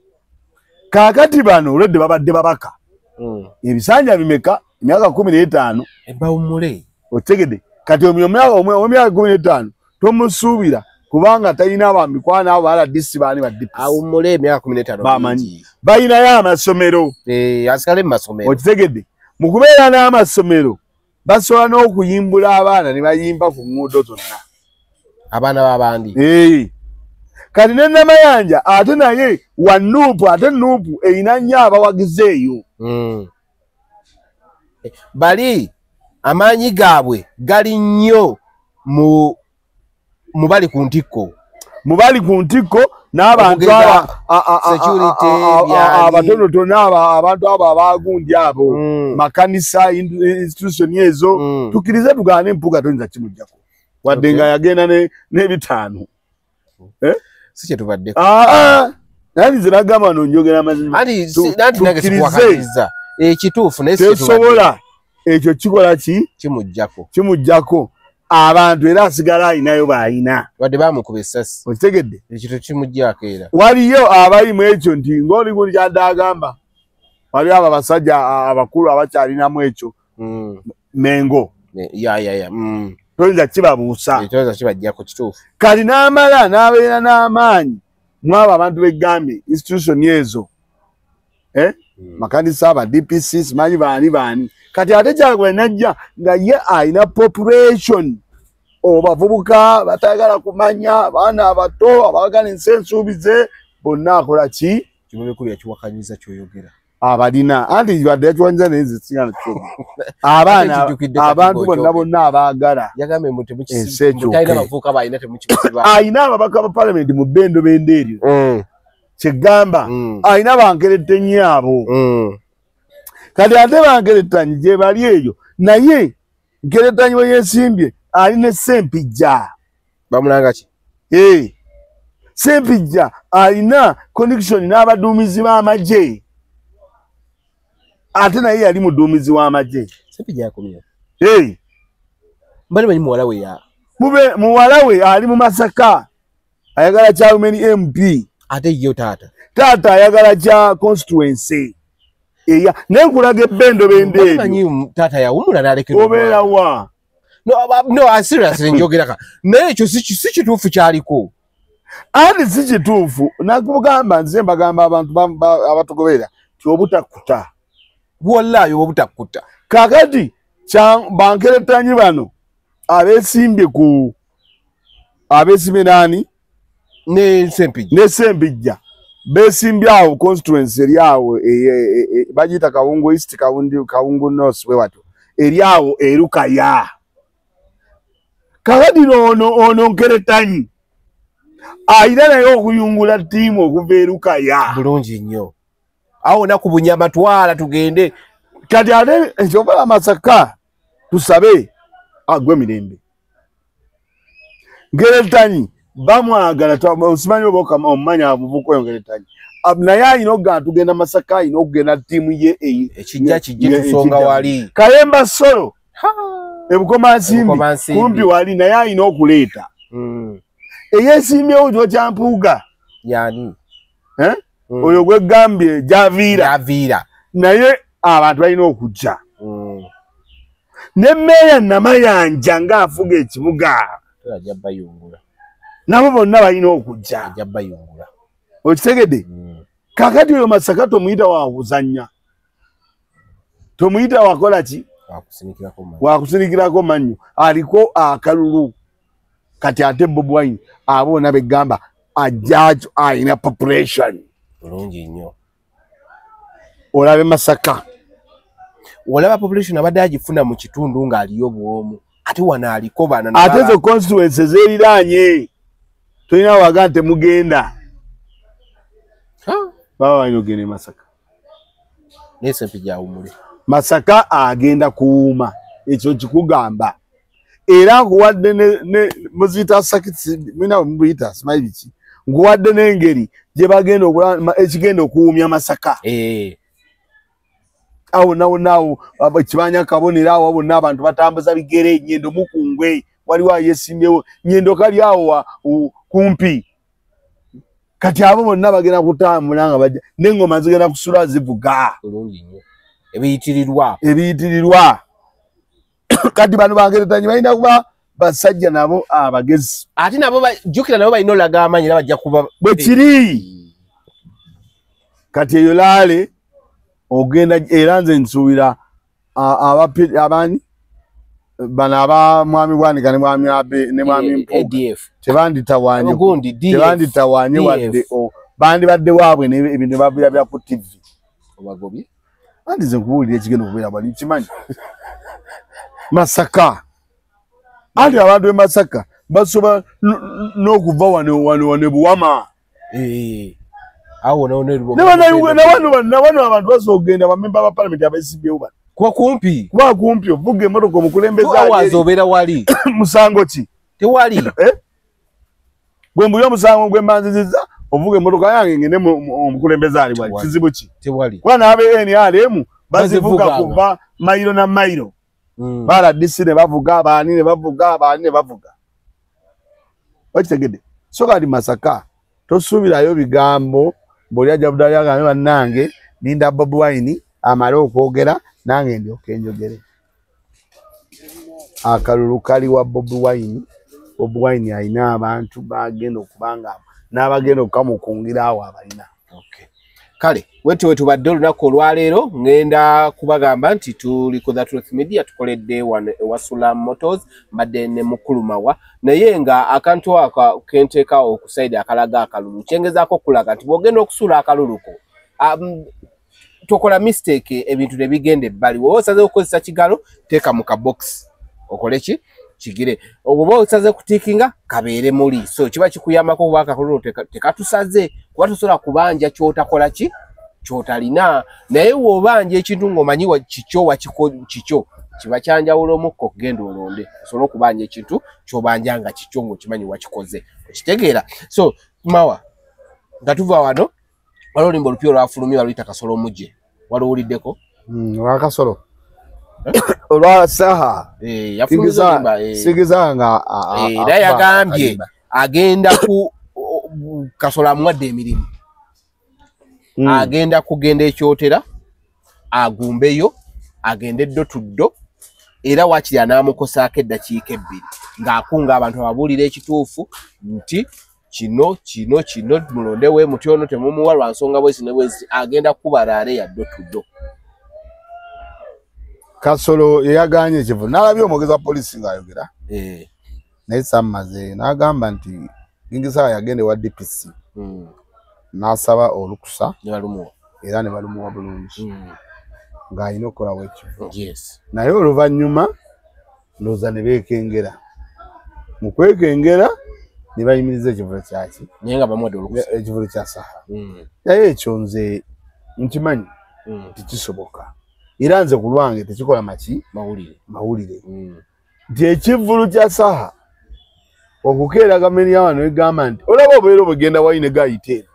B: kakati bano olwedde babadde babaka ebisanja bimeka emyaka 15
C: ebawumule
B: otegedde kati omyaka 15 tomusuubira kubanga talina abamikwana abo RDC bani ba DPC
C: awumule emyaka 15
B: bamanyi bayina ya amasomero
C: asikale mu masomero
B: otegedde mu kubeera n'amasomero basobola n'okuyimbula abaana ne bayimba ku nguudo zonna
C: abaana b'abandi
B: kati ne Namayanja ate naye wa Nuupu ate Nuupu erina nnyo abawagizi eyo
C: bali amaanyi gaabwe gali nnyo mu bali ku ntikko n'abantu abatonotono abantu abo abagundi abo makanisa institution ezo tukirize tugane empuga toyinza kimujjako wadde nga yagenda n'ebitaano si tubadde
B: nani ziragamba nonjogera amazima
C: tukirize ekituufu
B: tesobola ekyo kikola kimujjako abantu era asigala ayinayo baayina
C: wadde bamukuba essasi
B: okitegedde
C: ekito kimujjako era
B: waliyo abali mu ekyo nti ng'oli gundi kyadagamba waliyo abo abasajja abakulu abakyalinamu ekyo mengo toyinza kibabuusa
C: kibajjako kituufu
B: kati n'amala n'abeera n'amaanyi mwabo abantu begambye institution ezo makanisa aba DPC simanyi baani kati ate kyagwe najja nga ye ayina population obavubuka batayagala kumanya abaana abato abagana ensensuubize bonna akola ki
C: kimubekulu yakiwakanyiza kyoyogera
B: abalina anti wadde yakiwanyiza naye zisigana abaana abantu bonna abaagala
C: yagambe mu temukitalina bavubuka balina temukibuziba
B: ayina ababaka ba parliament mu bendo eryo kyegamba ayina bankerettenyi abo kati ate bankerettanyi gye bali eyo naye nkerettanyi we yesimbye alina Sempijja
C: bamulanga ki
B: Sempijja alina connection n'abaduumizi b'amagye ate naye yali muduumizi w'amagye
C: Sempijja yakomye mbali banyi muwala we ali mu Masaka ayagala Charumeni MP ate yo
B: taata ayagala kya constituency nenkulaga ebbendo bendeeyo
C: banyi taata yawumula n'alekerwa
B: obeera wa
C: no seriously njogeraka naye ekyo si kituufu kyaliko
B: ati si kituufu nakugamba nze mbagamba abantu abatugoberera ti obutakuta
C: wallahi obutakuta
B: kakati bankerettanyi bano abesimbye nani
C: ne
B: Sempijja besimbye awo constituency eri awo bagiyita Kawungu East Kawungu North wewato eri awo erukaya kakati ono nkerettanyi ayina naye okuyungula ttiimu okuva erukaya
C: bulungi nnyo awo naku bunyama twala tugende
B: kati ate ekyovala Masaka tusabe agwe mirembe nkerettanyi bamwagala osimanyi oba omumanya abuvuko oyo nkerettanyi naye ayina okugenda tugenda Masaka ayina okugenda ttiimu ye
C: ekijja kijje tusonga wali
B: Kayemba Solo Ebukomansimbi kumpi wali naye ayina okuleeta eyesimbyewo kyampuuga
C: yani
B: oyo gwegambye Javiira naye abantu balina okujja ne Meeya Namayanja ng'afuga ekibuga nabo bonna balina okujja okitegedde kakati oyo Masaka tomuyita wakuzannya tomuyita wakola ki wakusinikirako mannyo aliko akalulu kati ate Bobi Wine aboona begamba ajjajo ayina population
C: bulungi nnyo
B: olabe Masaka
C: olaba population abadde agifuna mu kitundu ng'aliyo bwomu ate wana aliko bana
B: ate zo constituencies zeeriraanye tulina waga nti mugenda baba balina ogenda Masaka
C: nesempi gyawumule
B: Masaka agenda kuwuuma ekyo kikugamba era nkuwadde ne muziyita sakiti mwina mubuyita simanyi biki nkuwadde n'engeri gye bagenda ekigenda okuwuumya Masaka awo nawo kibanya kabonera awo bonna abantu batambuza bigere Nyendo Mukungwe waliwo ayesimbyewo Nyendo kali awo kumpi kati abo bonna bagenda kutambula nga bajja n'engoma zigenda kusula zivuga
C: bulungi nnyo ebiyitirirwa
B: kati bano bangeretanyi balina kuba basajja nabo abagezi
C: ate nabo jjukira nabo balina olaga amanyi era bajja kuba
B: bwe kiri kati eyo laale ogenda era nze nsuubira abani bano aba mwami Bwanika ne mwami Abe ne mwami Mpuuga tebanditawaanye wadde bandi badde waabwe ebintu babira bya ku TV
C: obagobye
B: andi nze nkubuulira ekigenda okubeera bali kimanyi Masaka andi abantu b'e Masaka basoba n'okuva wano Buwama
C: awo
B: na wano abantu basobola okugenda bamemba ba palamenti abeesimbyewo bano
C: kuba kumpi
B: ovuga emmotoka omukulembeze
C: azobeera wali
B: musango ki
C: tewali
B: gwe mbuli omusango gwe mbanzizizza ovuga emmotoka yange ngende omukulembeze ali wali kizibu ki
C: tewali
B: kuba n'abe NRM bazivuga kuva mayiro na mayiro baladisi ne bavuga baani ne bavuga okitegedde so kati Masaka tosuubirayo bigambo bw'oli ajja budali agambe bannange linda Bobi Wine amale okwogera nange ndyoke njogere akalulu kali wa Bobi Wine alina abantu bagenda okubanga n'abagenda okukamukungira awo abalina
C: kale wetu tubadde olunaku olwaleero ngenda kubagamba nti tuli ku The Truth Media tukoledde Wasula Motors mbadde ne Mukulumawa naye nga akantu ako kenteekawo okusaida akalaga akalulu kyengezaako kulaga nti bw'ogenda okusula akaluluko tokola mistake ebintu ne bigenda ebbali wowe osaze okukozesa kigalo teeka mu kabox okole ki kigire obuba osaze kutiikinga kabeere muli so kiba kikuyambako kuba akalulu tekatusaze kuba tosobola kubanja kyotakola ki kyotalina naye w'obanja ekintu ng'omanyi kikyo kiba kyanjawulo omukko okugenda olonde osobola okubanja ekintu ky'obanja nga kikyo ng'okimanyi wakikoze okitegeera so mawa nga tuva wano waliwo olimba olupya olwafulumya waluyita Kasolo omugye waluwuliddeko
B: olwakasolo olwa saha sigizanga
C: era yagambye agenda ku Kasolo amuwadde emirimu agenda kugenda ekyotera agumbeyo agende ddo tuddo era wakiri anaamukosaako eddakiika 2 ng'akunga abantu ababuulira ekituufu nti kino mulondewe muti ono temumuwa lwa nsonga bwesi ne bwesi agenda kubalaale yaddo tuddo
B: Kasolo yeyaganye ekivu n'alabye omwogezi wa polisi ng'ayogera naye sammaze n'agamba nti Gingisawa yagende wa DPC n'asaba olukusa era ne balumuwa bulungi ng'alina okukolawo ekivu naye oluvannyuma ndowooza ne beekengera mu kwekengera ne bayimiriza ekivulo kyaki
C: naye nga bamuwadde olukusa
B: ekivulo kya saha naye ekyo nze nkimanyi tikisoboka era nze ku lwange tekikola maki mawulire nti ekivulu kya saha okukeera gavumenti ya wano egamba nti olaba obeera obugenda Wine gayite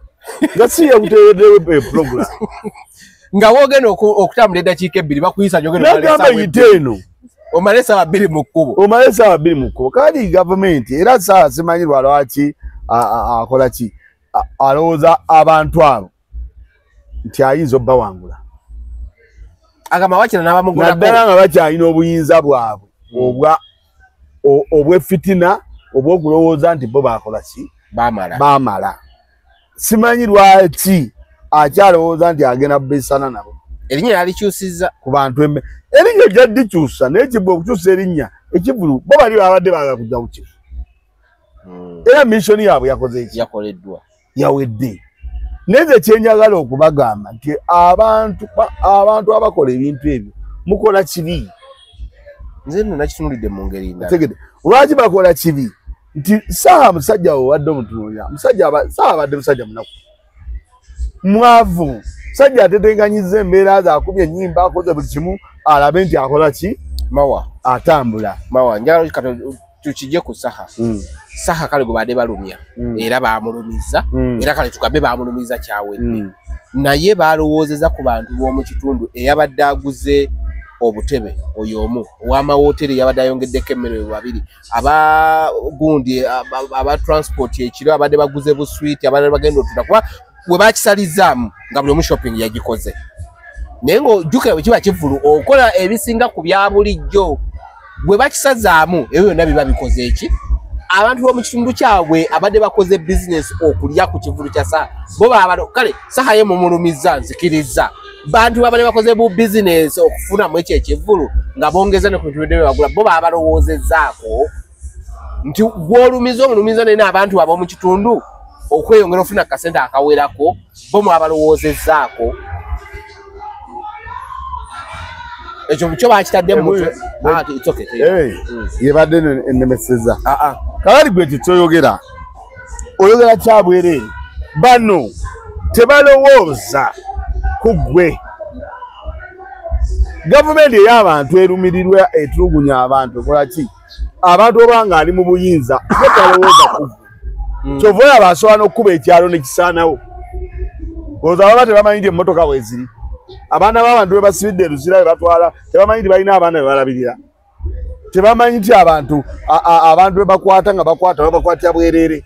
B: nga si yakuteereddewo program
C: nga woogenda okutambula eddakiika 2 bakuyisa
B: nagamba yite eno
C: omale essaawa 2 mu kkubo kali gavumenti era saha simanyi lwaki akola ki alowooza abantu abo nti ayinza obbawangula agamba wakira n'abamugulako
B: naddala nga bakyalina obuyinza bwabwe obw'effitina obw'okulowooza nti bo bakola ki baamala simanyi lwaki akyalowooza nti agenda bubisana nabo
C: erinnya yalikyusizza
B: ku bantu erinnya gyaddikyusa naye kibwa okukyusa erinnya ekivulu bo bali babadde baagala kujja ku kivu era missoni yaabwe yakoze eki
C: yakoleddwa
B: yawedde neze kyenjagala okubagamba nti abantu abakola ebintu ebyo mukola kibi.
C: Nze nno nakitunulidde mu ngeri ndala.
B: Tegede lwaki bakola kibi nti musajja wadde omutunuulira musajja abadde musajja munaku mwavu musajja ateteganyiza embeera ze akubye ennyimba akoze buli kimu alabe nti akola ki
C: mawa
B: atambula
C: mawa njalo kato tukijje ku Saha. Saha kale gwe badde balumya era baamulumiza era kale tukabe baamulumiza kyawedde naye balowoozeza ku bantu b'omu kitundu eyabadde aguze obutebe oyo omu ow'amawoteri yabadde ayongeddeko emmere babiri abagundi aba transport ekiro abadde baguze buswiti abadde bagenda otunda kuba bwe bakisalizaamu nga buli omu shopping yagikoze naye ng'ojjukira bwe kiba kivulu okola ebisinga ku bya bulijjo bwe bakisazaamu ebyo byonna biba bikoze eki abantu b'omu kitundu kyabwe abadde bakoze bizinesi okulya ku kivulu kya Saha bo baba kale Saha ye mumulumiza nzikiriza bantu babale bakoze bu business okufuna mu ekyo ekivulu nga bongeza ne ku bintu bye bagula bo baba balowoozezaako nti gwolumiza omulumiza ne abantu ab'omu kitundu okweyongera ofuna kasente akawerako bo baba balowoozezaako ekyo mukyo bakitadde mu mutwe it's okay
B: yebadde ennemeseza kawali gwe kitoyogera oyogera kyabwerere bano tebalowooza kugwe gavumenti ey'abantu erumirirwa etulugunya abantu ekolaki abantu obanga ali mu buyinza tebalowooza kugwe kyova olaba asobola n'okkuba ekyalo nekisaanawo olowooza baba tebamanyi nti emmotoka bweziri abaana b'abantu bwe basibidde eruzira bwe batwala tebamanyi nti balina abaana be balabirira tebamanyi nti abantu bwe bakwata nga bakwata babakwatira bwerere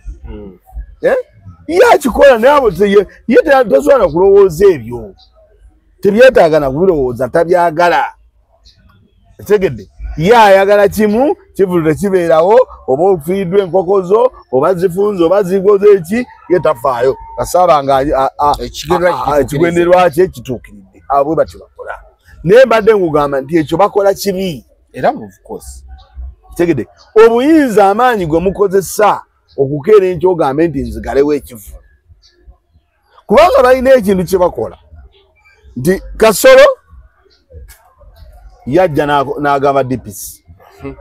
B: ye akikola naye abo ye tasobola kulowooza ebyo tebyetaaga na kubirowooza tabyagala etegedde ye ayagala kimu kivulu tekibeerawo oba ofiiriddwa enkoko zo oba zifunze oba zigoze eki ye tafaayo kasaaba nga ekigenderwa kye ekituukiridde abo bwe batyo bakola naye mbadde nkugamba nti ekyo bakola kibi
C: era of course
B: tegede obuyinza amaanyi gwe mukozesa okukeera enkyo ogambe nti nzigalewo ekivulu kubanga balina ekintu kye bakola nti Kasolo yajja n'agamba DPC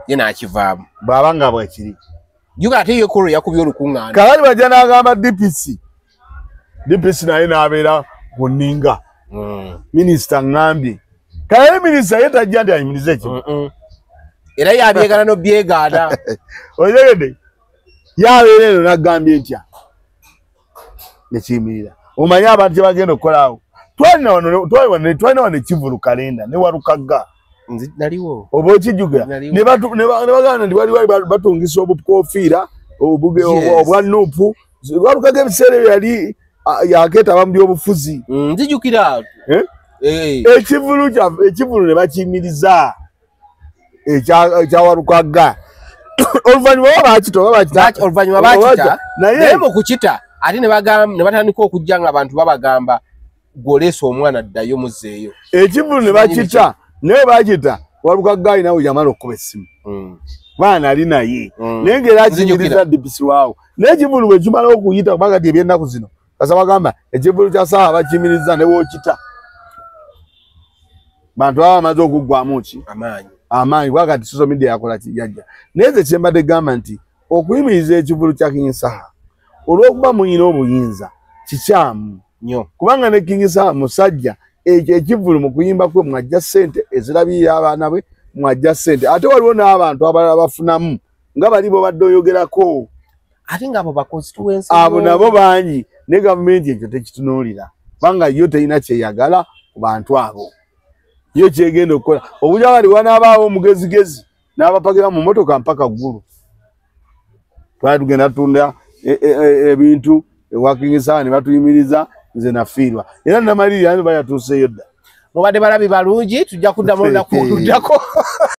C: ye n'akivaamu
B: bw'aba nga bwekiri
C: juga ate ye kolo yakubye olukuŋŋaana
B: kabali bajja n'agamba DPC naye n'abeera ku nninga minisita ŋŋambye kale minisita ye tajja nti ayimiriza ekimu
C: era yabyegana n'obyegaana
B: otegedde yabeera eno n'aggambye ntya nekiyimirira omanye abantu kye bagenda okukolaawo twalina wano ekivulu kalenda ne Walukagga
C: naliwo
B: oba okijjukira ne bagamba nti wali batungisa obukoofiira obwa nuupu Walukagga ebiseera ebyo yali yakeetaba mu byobufuzi
C: nzijjukira
B: ekivulu ne bakiyimiriza ekya Walukagga oluvannyuma
C: oluvannyuma bakita naye mu kukita ate ne batandika okujja nga abantu babagamba gw'oleesa omwana ddayo muzeeyo
B: ekivulu ne bakita naye bakita Walukagga alina we yamala okuba essimu baana ali naye naye ng'era akiyimiriza DPC waawo naye ekivulu bwe kimala okuyita kubanga ti eby'ennaku zino kasa bagamba ekivulu kya Saha bakiyimiriza ne wookita bantu baba bamaze okuggwamu ki amaanyi bwakati social media yakola kijajja naye ze kyembadde gamba nti okuyimiriza ekivulu kya King Saha olw'okuba muyina obuyinza kikyamu nnyo kubanga ne King Saha musajja ekivulu mu kuyimba kwe mwajja ssente ezirabirira abaana bwe mwajja ssente ate waliwo n'abantu abalala bafunamu nga bali bo badde oyogerako
C: ate ng'abo ba constituency
B: abo nabo bangi ne gavumenti ekyo tekitunuulira kubanga yo terina kyeyagala ku bantu abo yo kyegenda okukola obulya bali wanaabaawo omugezigezi n'abapagira mu motoka mpaka ggulu twali tugenda tutunda ebintu ewa King Saha ne batuyimiriza nze nafiirwa era namalirira bayatuuseeyo dda
C: mubadde balabi balungi tujja kuddamu olunaku oluddako